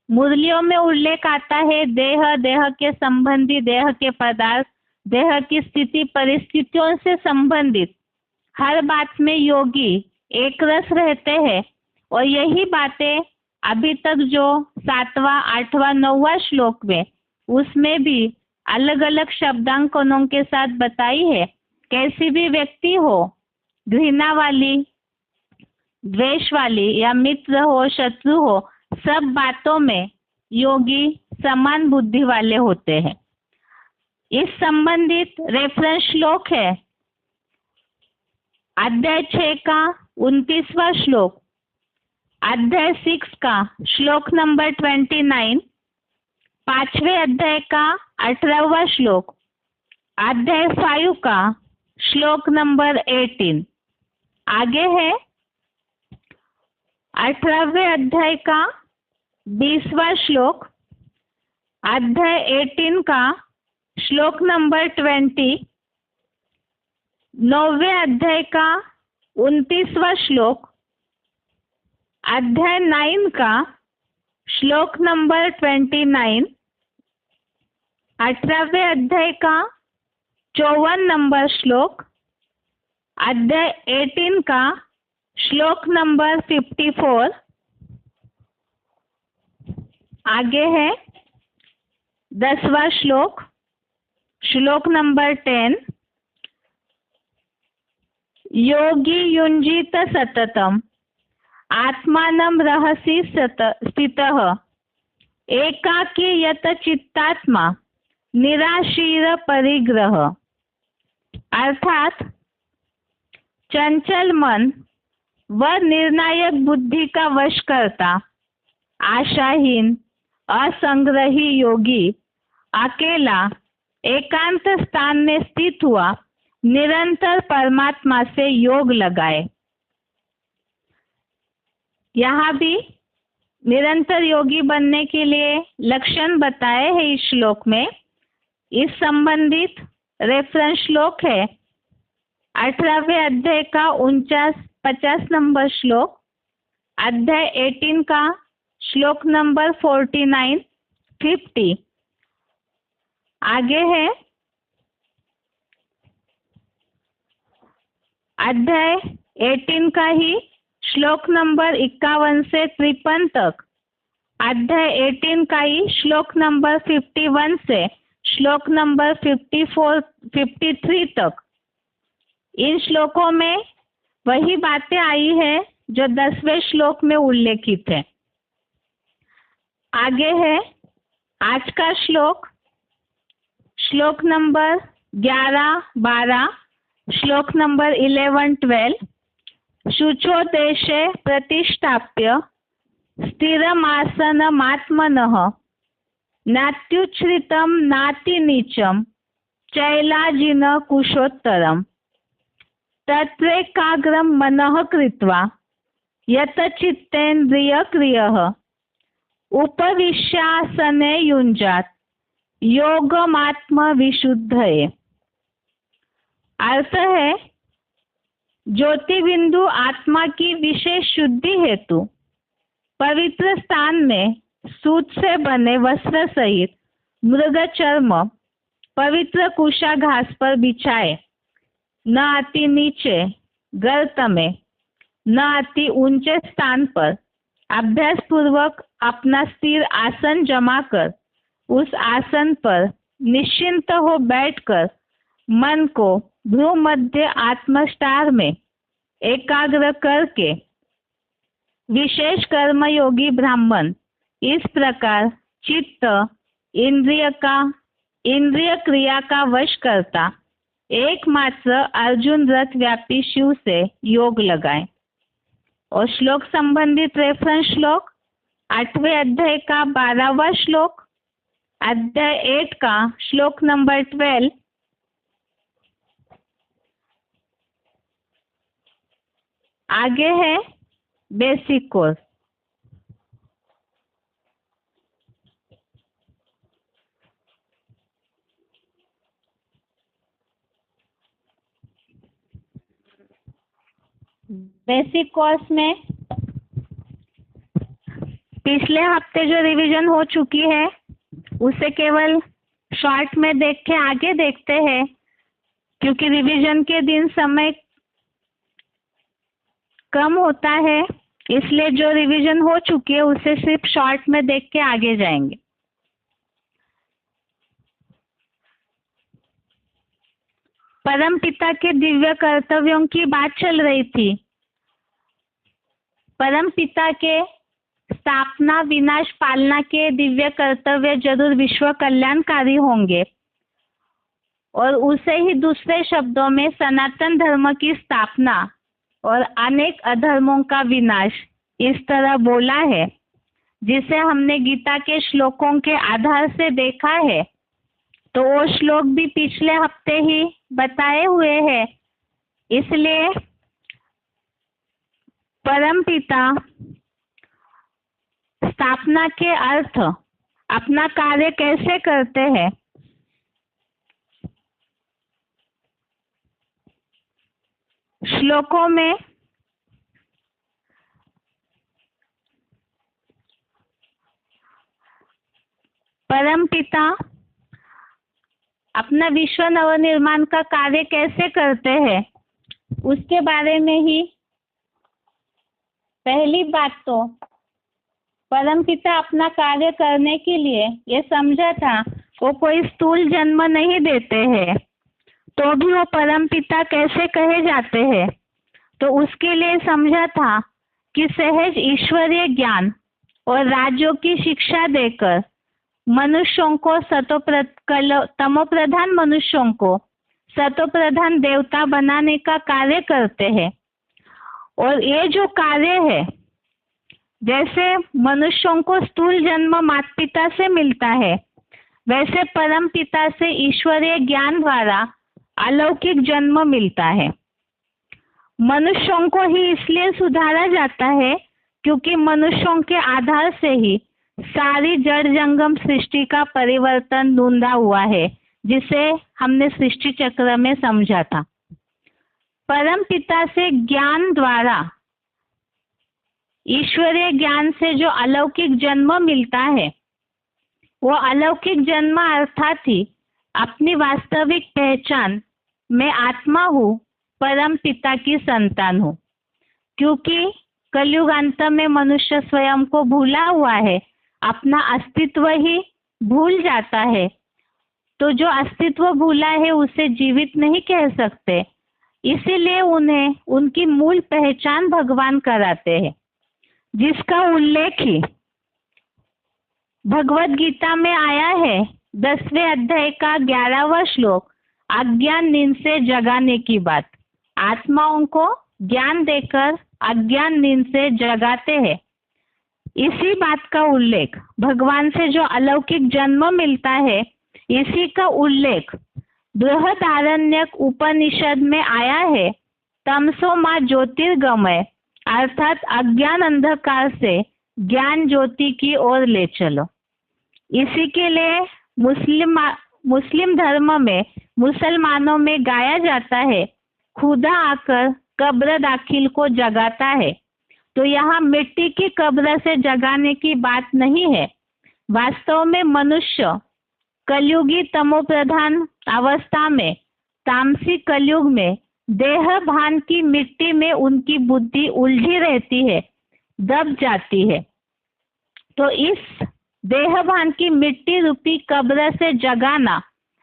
मुरलियों में उल्लेख आता है देह, देह के संबंधी, देह के पदार्थ, देह की स्थिति परिस्थितियों से संबंधित हर बात में योगी एक रस रहते हैं। और यही बातें अभी तक जो 7वां, 8वां, 9वां श्लोक में उसमें भी अलग अलग शब्दांकनों के साथ बताई है। कैसी भी व्यक्ति हो, घृणा वाली, द्वेष वाली या मित्र हो, शत्रु हो, सब बातों में योगी समान बुद्धि वाले होते हैं। इस संबंधित रेफरेंस श्लोक है अध्याय 6 का 29वां श्लोक, अध्याय 6 का श्लोक नंबर 29, 5वें अध्याय का 18वां श्लोक, अध्याय 5 का श्लोक नंबर 18। आगे है 18वें अध्याय का 20वां श्लोक, अध्याय 18 का श्लोक नंबर 20, 9वें अध्याय का 29वां श्लोक, अध्याय 9 का श्लोक नंबर 29, 18वें अध्याय का 54 नंबर श्लोक, अध्याय 18 का श्लोक नंबर 54। आगे है 10वां श्लोक, श्लोक नंबर 10, योगी युञ्जीत सततम आत्मानं रहसि स्थितः एकाकी यत चित्तात्मा निराशीर परिग्रह। अर्थात चंचल मन व निर्णायक बुद्धि का वश करता आशाहीन असंग्रही योगी अकेला एकांत स्थान में स्थित हुआ निरंतर परमात्मा से योग लगाए। यहाँ भी निरंतर योगी बनने के लिए लक्षण बताए हैं इस श्लोक में। इस संबंधित रेफरेंस श्लोक है 18वें अध्याय का 50 नंबर श्लोक, अध्याय 18 का श्लोक नंबर 49, 50। आगे है अध्याय 18 का ही श्लोक नंबर 51 से 53 तक, अध्याय 18 का ही श्लोक नंबर 51 से श्लोक नंबर 53 तक। इन श्लोकों में वही बातें आई है जो 10वें श्लोक में उल्लेखित है। आगे है आज का श्लोक, श्लोक नंबर 11, 12, श्लोक नंबर 11, 12। शुचो देशे प्रतिष्ठाप्य स्थिरमासनमात्मनः नात्युच्छ्रितं नातिनीचं चैलाजिन कुशोत्तरम् तत्रैकाग्रं मनः कृत्वा यतचित्तेन्द्रियक्रियः उपविश्यासने युञ्जात् योगमात्मविशुद्धये। अर्थ है ज्योति बिंदु आत्मा की विशेष शुद्धि हेतु पवित्र स्थान में सूत से बने वस्त्र सहित मृग चर्म पवित्र कुशा घास पर बिछाए, न अति नीचे गर्त में न अति ऊंचे स्थान पर अभ्यास पूर्वक अपना स्थिर आसन जमा कर उस आसन पर निश्चिंत हो बैठकर मन को भ्रू मध्य आत्मस्टार में एकाग्र करके विशेष कर्मयोगी ब्राह्मण इस प्रकार चित्त इंद्रिय क्रिया का वश करता एकमात्र अर्जुन रथ व्यापी शिव से योग लगाए। और श्लोक संबंधित रेफरेंस श्लोक 8वें अध्याय का 12वां श्लोक, अध्याय 8 का श्लोक नंबर 12। आगे है बेसिक कोर्स। बेसिक कोर्स में पिछले हफ्ते जो रिवीजन हो चुकी है उसे केवल शॉर्ट में देख के आगे देखते हैं, क्योंकि रिवीजन के दिन समय कम होता है, इसलिए जो रिवीजन हो चुकी है उसे सिर्फ शॉर्ट में देख के आगे जाएंगे। परम पिता के दिव्य कर्तव्यों की बात चल रही थी। परम पिता के स्थापना, विनाश, पालना के दिव्य कर्तव्य जरूर विश्व कल्याणकारी होंगे, और उसे ही दूसरे शब्दों में सनातन धर्म की स्थापना और अनेक अधर्मों का विनाश इस तरह बोला है, जिसे हमने गीता के श्लोकों के आधार से देखा है। तो वो श्लोक भी पिछले हफ्ते ही बताए हुए हैं, इसलिए परम पिता स्थापना के अर्थ अपना कार्य कैसे करते हैं, श्लोकों में परम पिता अपना विश्व नवनिर्माण का कार्य कैसे करते हैं उसके बारे में ही पहली बात तो परम पिता अपना कार्य करने के लिए ये समझा था वो कोई स्थूल जन्म नहीं देते हैं, तो भी वो परम पिता कैसे कहे जाते हैं। तो उसके लिए समझा था कि सहज ईश्वरीय ज्ञान और राज्यों की शिक्षा देकर मनुष्यों को तमोप्रधान मनुष्यों को सतोप्रधान देवता बनाने का कार्य करते हैं। और ये जो कार्य है, जैसे मनुष्यों को स्थूल जन्म माता पिता से मिलता है, वैसे परम पिता से ईश्वरीय ज्ञान द्वारा अलौकिक जन्म मिलता है। मनुष्यों को ही इसलिए सुधारा जाता है क्योंकि मनुष्यों के आधार से ही सारी जड़ जंगम सृष्टि का परिवर्तन नूंदा हुआ है, जिसे हमने सृष्टि चक्र में समझा था। परम पिता से ज्ञान द्वारा, ईश्वरीय ज्ञान से जो अलौकिक जन्म मिलता है, वो अलौकिक जन्म अर्थात ही अपनी वास्तविक पहचान मैं आत्मा हूँ, परम पिता की संतान हूँ। क्योंकि कलयुगांत में मनुष्य स्वयं को भूला हुआ है, अपना अस्तित्व ही भूल जाता है, तो जो अस्तित्व भूला है उसे जीवित नहीं कह सकते, इसीलिए उन्हें उनकी मूल पहचान भगवान कराते हैं, जिसका उल्लेख ही भगवत गीता में आया है। 10वें अध्याय का 11वां श्लोक, अज्ञान नींद से जगाने की बात। आत्माओं को ज्ञान देकर अज्ञान नींद से जगाते हैं। इसी बात का उल्लेख भगवान से जो अलौकिक जन्म मिलता है, इसी का उल्लेख बृहदारण्यक उपनिषद में आया है। तमसो मा ज्योतिर्गमय, अर्थात अज्ञान अंधकार से ज्ञान ज्योति की ओर ले चलो। इसी के लिए मुस्लिम धर्म में, मुसलमानों में गाया जाता है, खुदा आकर कब्र दाखिल को जगाता है। तो यहाँ मिट्टी की कब्र से जगाने की बात नहीं है। वास्तव में मनुष्य कलयुगी तमोप्रधान अवस्था में, तामसी कलयुग में देह भान की मिट्टी में उनकी बुद्धि उलझी रहती है, दब जाती है। तो इस देह भान की मिट्टी रूपी कब्र से जगाना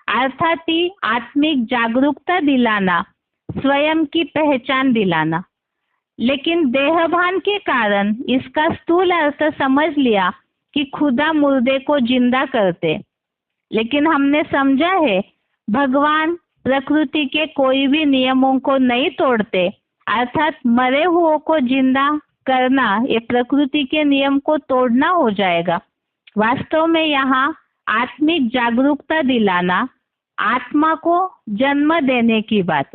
अर्थात ही आत्मिक जागरूकता दिलाना, स्वयं की पहचान दिलाना। लेकिन देहभान के कारण इसका स्थूल अर्थ समझ लिया कि खुदा मुर्दे को जिंदा करते। लेकिन हमने समझा है भगवान प्रकृति के कोई भी नियमों को नहीं तोड़ते, अर्थात मरे हुओं को जिंदा करना ये प्रकृति के नियम को तोड़ना हो जाएगा। वास्तव में यहाँ आत्मिक जागरूकता दिलाना, आत्मा को जन्म देने की बात।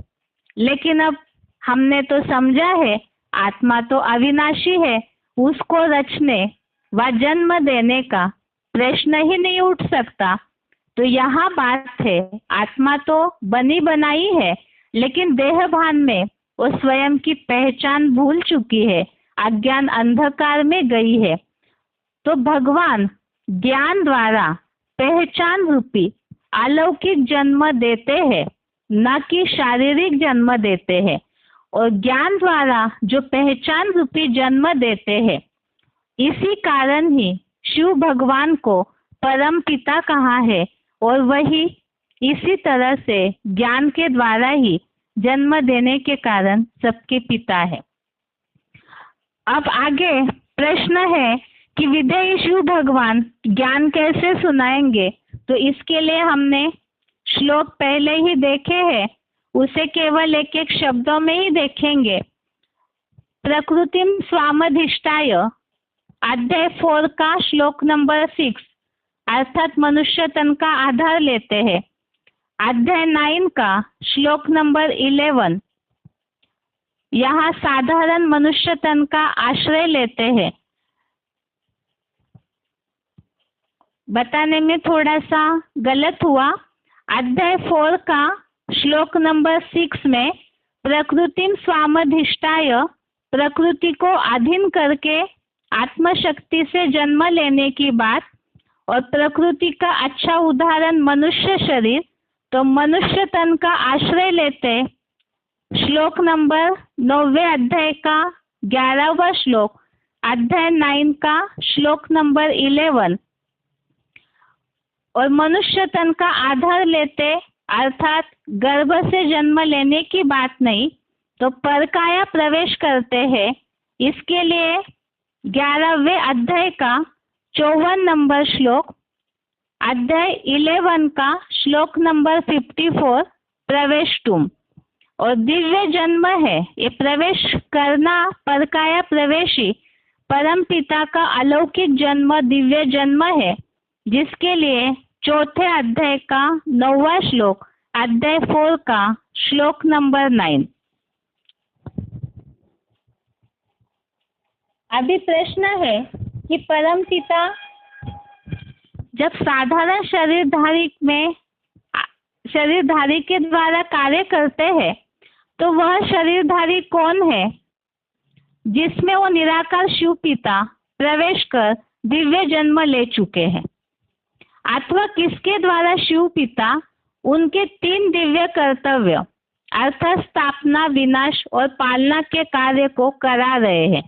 लेकिन अब हमने तो समझा है आत्मा तो अविनाशी है, उसको रचने व जन्म देने का प्रश्न ही नहीं उठ सकता। तो यहाँ बात है, आत्मा तो बनी बनाई है, लेकिन देह भान में वो स्वयं की पहचान भूल चुकी है, अज्ञान अंधकार में गई है। तो भगवान ज्ञान द्वारा पहचान रूपी अलौकिक जन्म देते हैं, न कि शारीरिक जन्म देते हैं। और ज्ञान द्वारा जो पहचान रूपी जन्म देते हैं, इसी कारण ही शिव भगवान को परम पिता कहा है और वही इसी तरह से ज्ञान के द्वारा ही जन्म देने के कारण सबके पिता है। अब आगे प्रश्न है कि विदेही शिव भगवान ज्ञान कैसे सुनाएंगे। तो इसके लिए हमने श्लोक पहले ही देखे हैं, उसे केवल एक एक शब्दों में ही देखेंगे। प्रकृतिम स्वामधिष्ठाय अध्याय 4 का श्लोक नंबर 6 अर्थात मनुष्य तन का आधार लेते हैं। अध्याय 9 का श्लोक नंबर 11 यहाँ साधारण मनुष्य तन का आश्रय लेते हैं। बताने में थोड़ा सा गलत हुआ। अध्याय 4 का श्लोक नंबर 6 में प्रकृतिम स्वामधिष्ठाय, प्रकृति को अधीन करके आत्मशक्ति से जन्म लेने की बात, और प्रकृति का अच्छा उदाहरण मनुष्य शरीर, तो मनुष्य तन का आश्रय लेते श्लोक नंबर 9वें अध्याय का 11वां श्लोक, अध्याय 9 का श्लोक नंबर 11, और मनुष्य तन का आधार लेते अर्थात गर्भ से जन्म लेने की बात नहीं, तो परकाया प्रवेश करते हैं। इसके लिए 11वें अध्याय का 54 नंबर श्लोक, अध्याय 11 का श्लोक नंबर 54 प्रवेश तुम, और दिव्य जन्म है। ये प्रवेश करना परकाया प्रवेशी परम पिता का अलौकिक जन्म दिव्य जन्म है, जिसके लिए चौथे अध्याय का 9वां श्लोक, अध्याय 4 का श्लोक नंबर 9। अभी प्रश्न है कि परम पिता जब साधारण शरीरधारी के द्वारा कार्य करते हैं, तो वह शरीरधारी कौन है जिसमें वो निराकार शिव पिता प्रवेश कर दिव्य जन्म ले चुके हैं, अथवा किसके द्वारा शिव पिता उनके 3 दिव्य कर्तव्य अर्थात स्थापना, विनाश और पालना के कार्य को करा रहे हैं।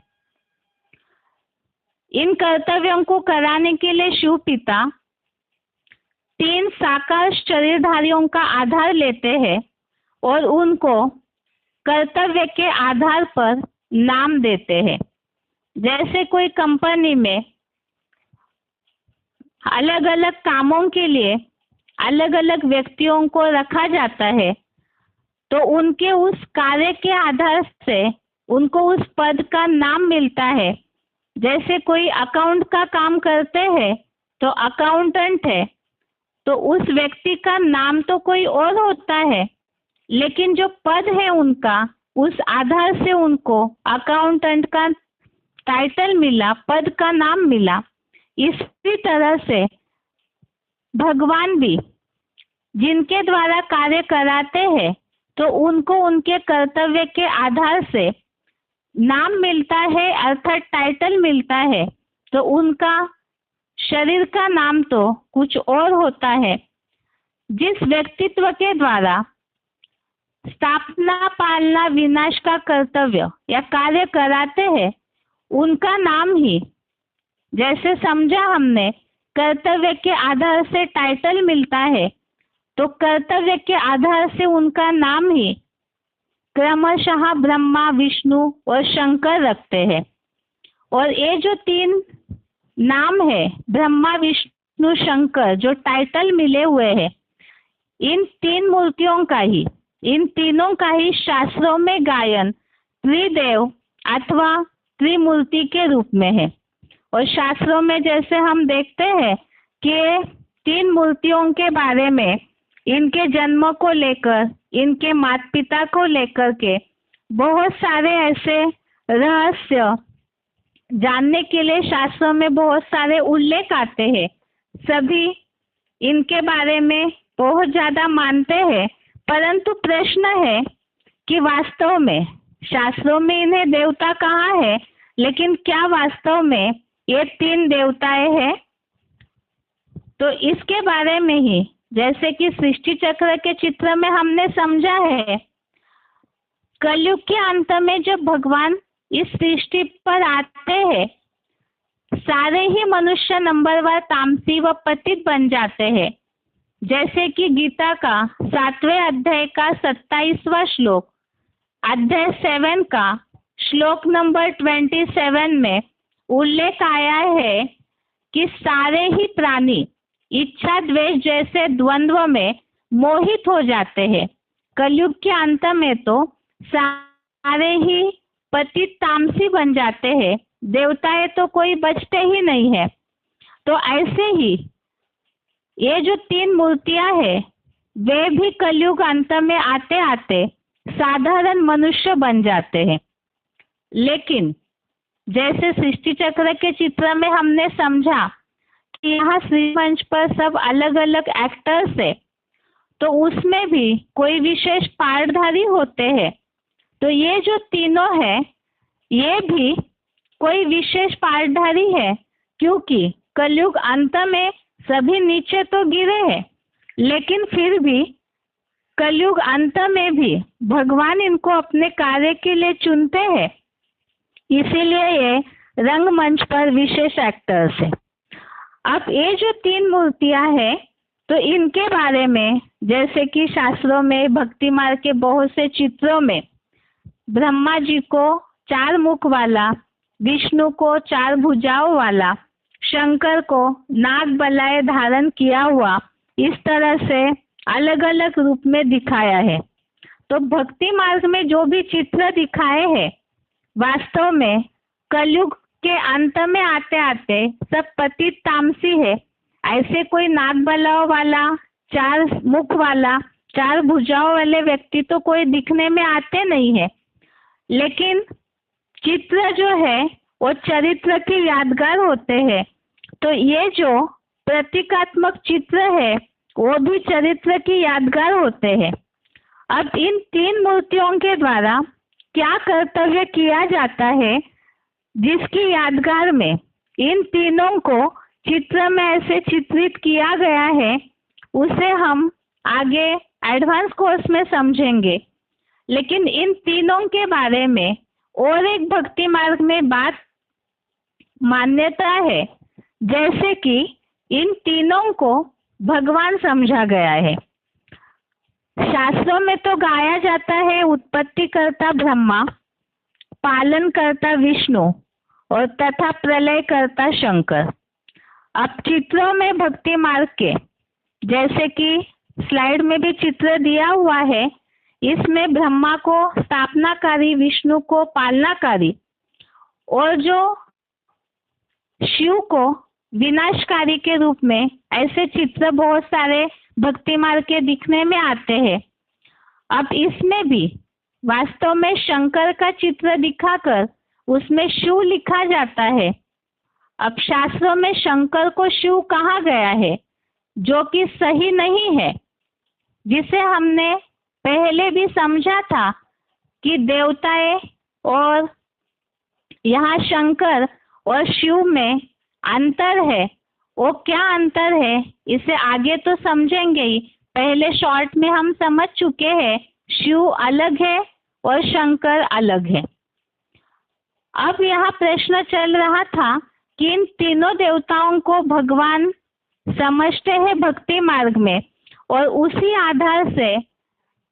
इन कर्तव्यों को कराने के लिए शिव पिता 3 साकार शरीरधारियों का आधार लेते हैं और उनको कर्तव्य के आधार पर नाम देते हैं। जैसे कोई कंपनी में अलग अलग कामों के लिए अलग अलग व्यक्तियों को रखा जाता है, तो उनके उस कार्य के आधार से उनको उस पद का नाम मिलता है। जैसे कोई अकाउंट का काम करते हैं तो अकाउंटेंट है, तो उस व्यक्ति का नाम तो कोई और होता है, लेकिन जो पद है उनका, उस आधार से उनको अकाउंटेंट का टाइटल मिला, पद का नाम मिला। इसी तरह से भगवान भी जिनके द्वारा कार्य कराते हैं, तो उनको उनके कर्तव्य के आधार से नाम मिलता है अर्थात टाइटल मिलता है। तो उनका शरीर का नाम तो कुछ और होता है। जिस व्यक्तित्व के द्वारा स्थापना, पालना, विनाश का कर्तव्य या कार्य कराते हैं, उनका नाम ही, जैसे समझा हमने, कर्तव्य के आधार से टाइटल मिलता है, तो कर्तव्य के आधार से उनका नाम ही क्रमशः ब्रह्मा, विष्णु और शंकर रखते हैं। और ये जो 3 नाम है, ब्रह्मा, विष्णु, शंकर, जो टाइटल मिले हुए हैं, इन 3 मूर्तियों का ही, इन तीनों का ही शास्त्रों में गायन त्रिदेव अथवा त्रिमूर्ति के रूप में है। और शास्त्रों में जैसे हम देखते हैं कि 3 मूर्तियों के बारे में, इनके जन्म को लेकर, इनके माता पिता को लेकर के बहुत सारे ऐसे रहस्य जानने के लिए शास्त्रों में बहुत सारे उल्लेख आते हैं। सभी इनके बारे में बहुत ज़्यादा मानते हैं, परंतु प्रश्न है कि वास्तव में शास्त्रों में इन्हें देवता कहा है, लेकिन क्या वास्तव में ये 3 देवताएं हैं। तो इसके बारे में ही जैसे कि सृष्टि चक्र के चित्र में हमने समझा है, कलयुग के अंत में जब भगवान इस सृष्टि पर आते हैं, सारे ही मनुष्य नंबरवार तामसी व पतित बन जाते हैं। जैसे कि गीता का 7वें अध्याय का 27वां श्लोक, अध्याय 7 का श्लोक नंबर 27 में उल्लेख आया है कि सारे ही प्राणी इच्छा द्वेष जैसे द्वंद्व में मोहित हो जाते हैं। कलयुग के अंत में तो सारे ही पतित तामसी बन जाते हैं, देवताएं तो कोई बचते ही नहीं है। तो ऐसे ही ये जो 3 मूर्तियां हैं वे भी कलयुग अंत में आते आते साधारण मनुष्य बन जाते हैं। लेकिन जैसे सृष्टि चक्र के चित्र में हमने समझा कि यहाँ श्री मंच पर सब अलग अलग एक्टर्स है, तो उसमें भी कोई विशेष पार्टधारी होते हैं। तो ये जो तीनों है ये भी कोई विशेष पार्टधारी है, क्योंकि कलयुग अंत में सभी नीचे तो गिरे हैं, लेकिन फिर भी कलयुग अंत में भी भगवान इनको अपने कार्य के लिए चुनते हैं, इसीलिए ये रंगमंच पर विशेष एक्टर्स है। अब ये जो 3 मूर्तियां हैं, तो इनके बारे में जैसे कि शास्त्रों में, भक्ति मार्ग के बहुत से चित्रों में ब्रह्मा जी को 4 मुख वाला, विष्णु को 4 भुजाओं वाला, शंकर को नाग बलाए धारण किया हुआ, इस तरह से अलग अलग रूप में दिखाया है। तो भक्ति मार्ग में जो भी चित्र दिखाए हैं, वास्तव में कलयुग के अंत में आते आते सब पतित तामसी है। ऐसे कोई नाग बलाओं वाला, 4 मुख वाला, 4 भुजाओं वाले व्यक्ति तो कोई दिखने में आते नहीं है, लेकिन चित्र जो है वो चरित्र के यादगार होते हैं। तो ये जो प्रतीकात्मक चित्र है वो भी चरित्र की यादगार होते हैं। अब इन 3 मूर्तियों के द्वारा क्या कर्तव्य किया जाता है, जिसकी यादगार में इन तीनों को चित्र में ऐसे चित्रित किया गया है, उसे हम आगे एडवांस कोर्स में समझेंगे। लेकिन इन तीनों के बारे में और एक भक्ति मार्ग में बात मान्यता है, जैसे कि इन तीनों को भगवान समझा गया है। शास्त्रों में तो गाया जाता है उत्पत्ति करता ब्रह्मा, पालन करता विष्णु और तथा प्रलय करता शंकर। अब चित्रों में भक्ति मार्ग के जैसे कि स्लाइड में भी चित्र दिया हुआ है, इसमें ब्रह्मा को स्थापनाकारी, विष्णु को पालनाकारी और जो शिव को विनाशकारी के रूप में ऐसे चित्र बहुत सारे भक्ति मार्ग के दिखने में आते हैं। अब इसमें भी वास्तव में शंकर का चित्र दिखाकर उसमें शिव लिखा जाता है। अब शास्त्रों में शंकर को शिव कहा गया है, जो कि सही नहीं है, जिसे हमने पहले भी समझा था कि देवताएं और यहाँ शंकर और शिव में अंतर है। वो क्या अंतर है इसे आगे तो समझेंगे ही, पहले शॉर्ट में हम समझ चुके हैं शिव अलग है और शंकर अलग है। अब यहाँ प्रश्न चल रहा था कि इन तीनों देवताओं को भगवान समझते हैं भक्ति मार्ग में, और उसी आधार से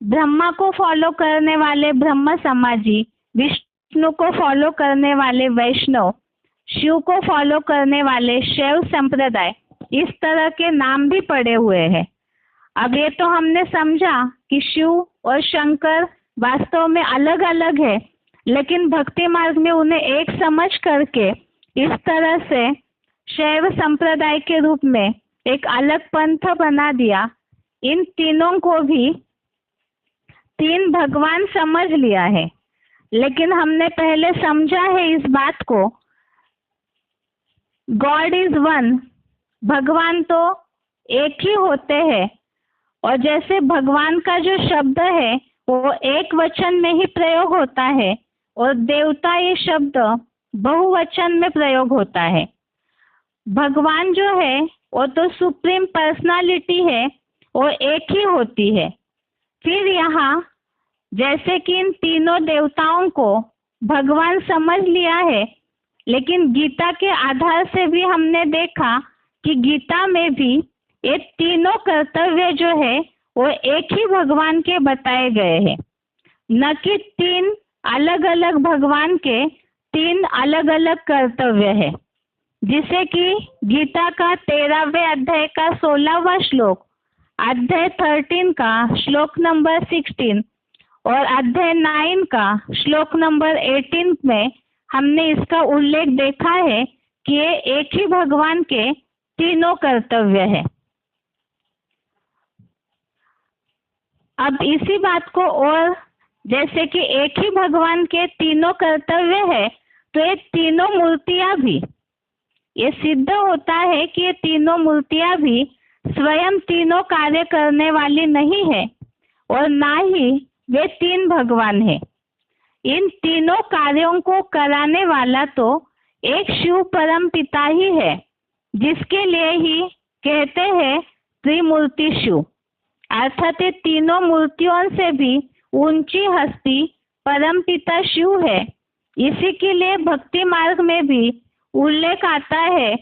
ब्रह्मा को फॉलो करने वाले ब्रह्म समाजी, विष्णु को फॉलो करने वाले वैष्णव, शिव को फॉलो करने वाले शैव संप्रदाय, इस तरह के नाम भी पड़े हुए हैं। अब ये तो हमने समझा कि शिव और शंकर वास्तव में अलग अलग है, लेकिन भक्ति मार्ग में उन्हें एक समझ करके इस तरह से शैव संप्रदाय के रूप में एक अलग पंथ बना दिया। इन तीनों को भी 3 भगवान समझ लिया है, लेकिन हमने पहले समझा है इस बात को, गॉड इज वन, भगवान तो एक ही होते हैं। और जैसे भगवान का जो शब्द है वो एक वचन में ही प्रयोग होता है, और देवता ये शब्द बहुवचन में प्रयोग होता है। भगवान जो है वो तो सुप्रीम पर्सनालिटी है, वो एक ही होती है। फिर यहाँ जैसे कि इन तीनों देवताओं को भगवान समझ लिया है, लेकिन गीता के आधार से भी हमने देखा कि गीता में भी ये तीनों कर्तव्य जो है वो एक ही भगवान के बताए गए हैं, न कि तीन अलग अलग भगवान के तीन अलग अलग कर्तव्य है। जिसे कि गीता का 13वें अध्याय का 16वां श्लोक, अध्याय 13 का श्लोक नंबर 16 और अध्याय 9 का श्लोक नंबर 18 में हमने इसका उल्लेख देखा है कि ये एक ही भगवान के तीनों कर्तव्य है। अब इसी बात को और जैसे कि एक ही भगवान के तीनों कर्तव्य है, तो ये तीनों मूर्तियां भी, ये सिद्ध होता है कि ये तीनों मूर्तियां भी स्वयं तीनों कार्य करने वाली नहीं है और ना ही वे तीन भगवान है। इन तीनों कार्यों को कराने वाला तो एक शिव परम पिता ही है, जिसके लिए ही कहते हैं त्रिमूर्ति शिव। अर्थात ये तीनों मूर्तियों से भी ऊंची हस्ती परम पिता शिव है। इसी के लिए भक्ति मार्ग में भी उल्लेख आता है,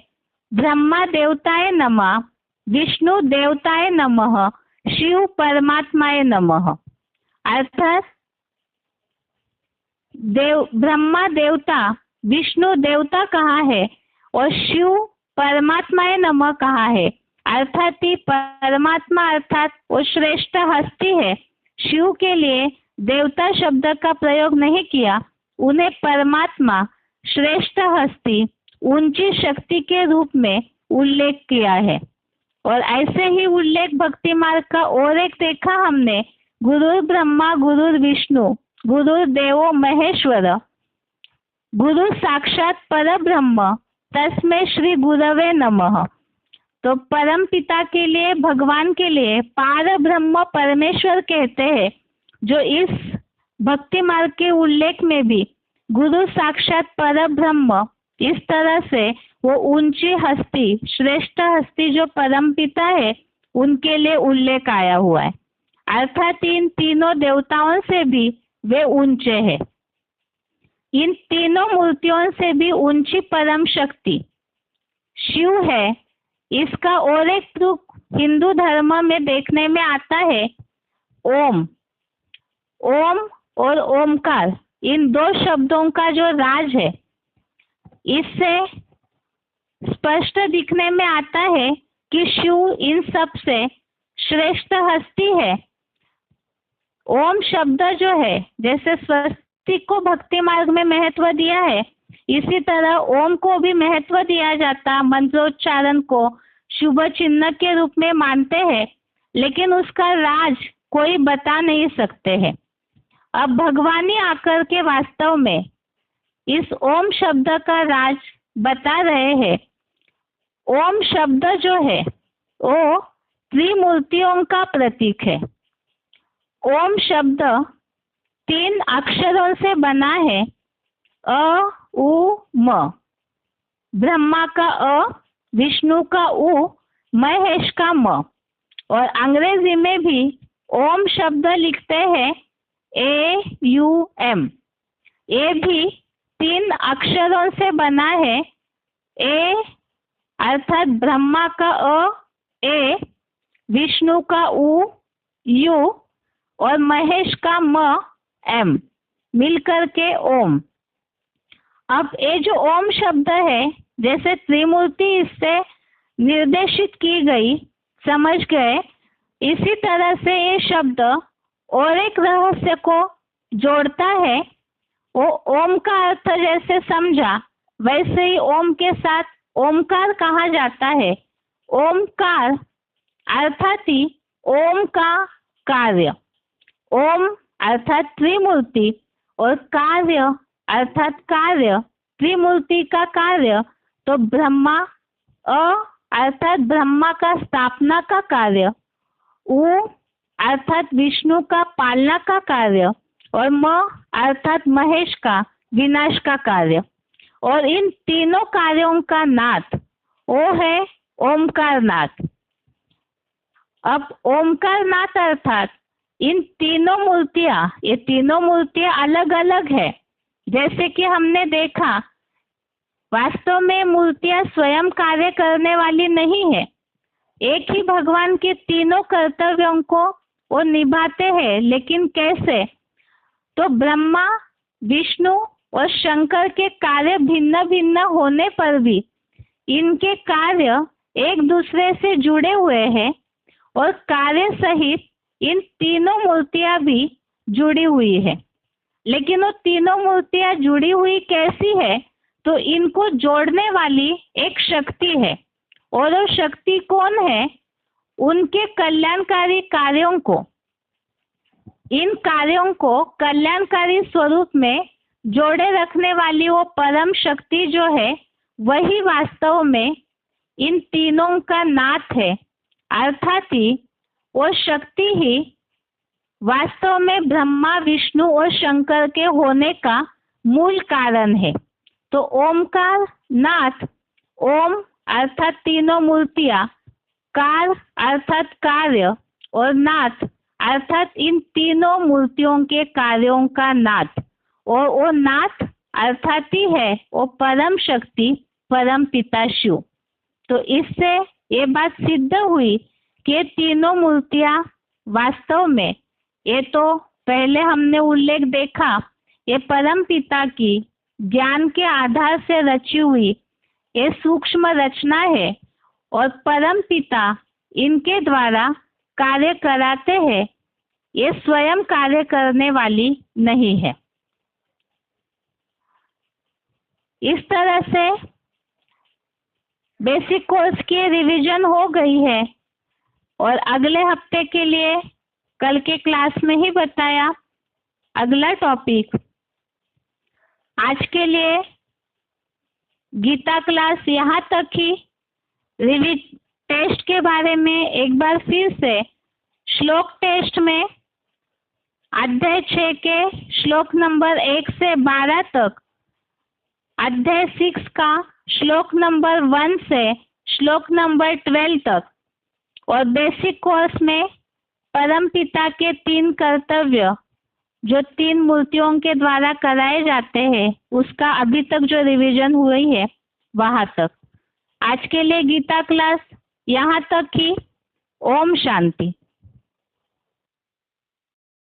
ब्रह्मा देवताय नमः, विष्णु देवताय नमः, शिव परमात्माय नमः। अर्थात ब्रह्मा देवता, विष्णु देवता कहाँ है और शिव परमात्माय नमः कहाँ है। अर्थात ही परमात्मा अर्थात वो श्रेष्ठ हस्ती है। शिव के लिए देवता शब्द का प्रयोग नहीं किया, उन्हें परमात्मा श्रेष्ठ हस्ती ऊंची शक्ति के रूप में उल्लेख किया है। और ऐसे ही उल्लेख भक्ति मार्ग का और एक देखा हमने, गुरु ब्रह्मा गुरु विष्णु गुरु देवो महेश्वर, गुरु साक्षात पर ब्रह्म तस्मै श्री गुरवे नमः। तो परम पिता के लिए, भगवान के लिए पार ब्रह्म परमेश्वर कहते हैं, जो इस भक्ति मार्ग के उल्लेख में भी गुरु साक्षात पर ब्रह्म, इस तरह से वो ऊंची हस्ती, श्रेष्ठ हस्ती जो परम पिता है, उनके लिए उल्लेख आया हुआ है। अर्थात इन तीनों देवताओं से भी वे ऊंचे हैं। इन तीनों मूर्तियों से भी ऊंची परम शक्ति शिव है। इसका और एक प्रूफ हिंदू धर्म में देखने में आता है, ओम। ओम और ओमकार, इन दो शब्दों का जो राज है, इससे स्पष्ट दिखने में आता है कि शिव इन सब से श्रेष्ठ हस्ती है। ओम शब्द जो है, जैसे स्वस्तिक को भक्ति मार्ग में महत्व दिया है, इसी तरह ओम को भी महत्व दिया जाता। मंत्रोच्चारण को शुभ चिन्ह के रूप में मानते हैं, लेकिन उसका राज कोई बता नहीं सकते हैं। अब भगवान ही आकर के वास्तव में इस ओम शब्द का राज बता रहे हैं। ओम शब्द जो है वो त्रिमूर्तियों का प्रतीक है। ओम शब्द 3 अक्षरों से बना है, अ उ म। ब्रह्मा का अ, विष्णु का उ, महेश का म। और अंग्रेजी में भी ओम शब्द लिखते हैं AUM। ये भी 3 अक्षरों से बना है। ए अर्थात ब्रह्मा का अ, ए, विष्णु का उ, यू और महेश का म, एम, मिलकर के ओम। अब ये जो ओम शब्द है, जैसे त्रिमूर्ति इससे निर्देशित की गई, समझ गए, इसी तरह से ये शब्द और एक रहस्य को जोड़ता है। वो ओम का अर्थ जैसे समझा, वैसे ही ओम के साथ ओमकार कहा जाता है। ओमकार अर्थात ही ओम का कार्य। ओम अर्थात त्रिमूर्ति और कार्य अर्थात कार्य, त्रिमूर्ति का कार्य। तो ब्रह्मा, अ अर्थात ब्रह्मा का स्थापना का कार्य, उ अर्थात विष्णु का पालना का कार्य और म अर्थात महेश का विनाश का कार्य। और इन तीनों कार्यों का नाथ वो है ओमकारनाथ। अब ओमकारनाथ अर्थात इन तीनों मूर्तियां, ये तीनों मूर्तियां अलग अलग है। जैसे कि हमने देखा, वास्तव में मूर्तियां स्वयं कार्य करने वाली नहीं है। एक ही भगवान के तीनों कर्तव्यों को वो निभाते हैं। लेकिन कैसे? तो ब्रह्मा, विष्णु और शंकर के कार्य भिन्न भिन्न होने पर भी इनके कार्य एक दूसरे से जुड़े हुए हैं और कार्य सहित इन तीनों मूर्तियां भी जुड़ी हुई है। लेकिन वो तीनों मूर्तियां जुड़ी हुई कैसी है? तो इनको जोड़ने वाली एक शक्ति है। और वो शक्ति कौन है? उनके कल्याणकारी कार्यों को, इन कार्यों को कल्याणकारी स्वरूप में जोड़े रखने वाली वो परम शक्ति जो है, वही वास्तव में इन तीनों का नाथ है। अर्थात ही वो शक्ति ही वास्तव में ब्रह्मा, विष्णु और शंकर के होने का मूल कारण है। तो ओमकार नाथ, ओम अर्थात तीनों मूर्तियां, कार अर्थात कार्य और नाथ अर्थात इन तीनों मूर्तियों के कार्यों का नाथ। और वो नाथ अर्थात ही है वो परम शक्ति, परम पिता शिव। तो इससे ये बात सिद्ध हुई कि तीनों मूर्तियां वास्तव में, ये तो पहले हमने उल्लेख देखा, ये परम पिता की ज्ञान के आधार से रची हुई ये सूक्ष्म रचना है। और परम पिता इनके द्वारा कार्य कराते हैं, ये स्वयं कार्य करने वाली नहीं है। इस तरह से बेसिक कोर्स की रिवीजन हो गई है और अगले हफ्ते के लिए कल के क्लास में ही बताया अगला टॉपिक। आज के लिए गीता क्लास यहाँ तक ही। टेस्ट के बारे में एक बार फिर से, श्लोक टेस्ट में अध्याय 6 के श्लोक नंबर 1 से 12 तक, अध्याय 6 का श्लोक नंबर 1 से श्लोक नंबर 12 तक, और बेसिक कोर्स में परम पिता के 3 कर्तव्य जो 3 मूर्तियों के द्वारा कराए जाते हैं, उसका अभी तक जो रिवीजन हुई है वहां तक। आज के लिए गीता क्लास यहाँ तक ही। ओम शांति।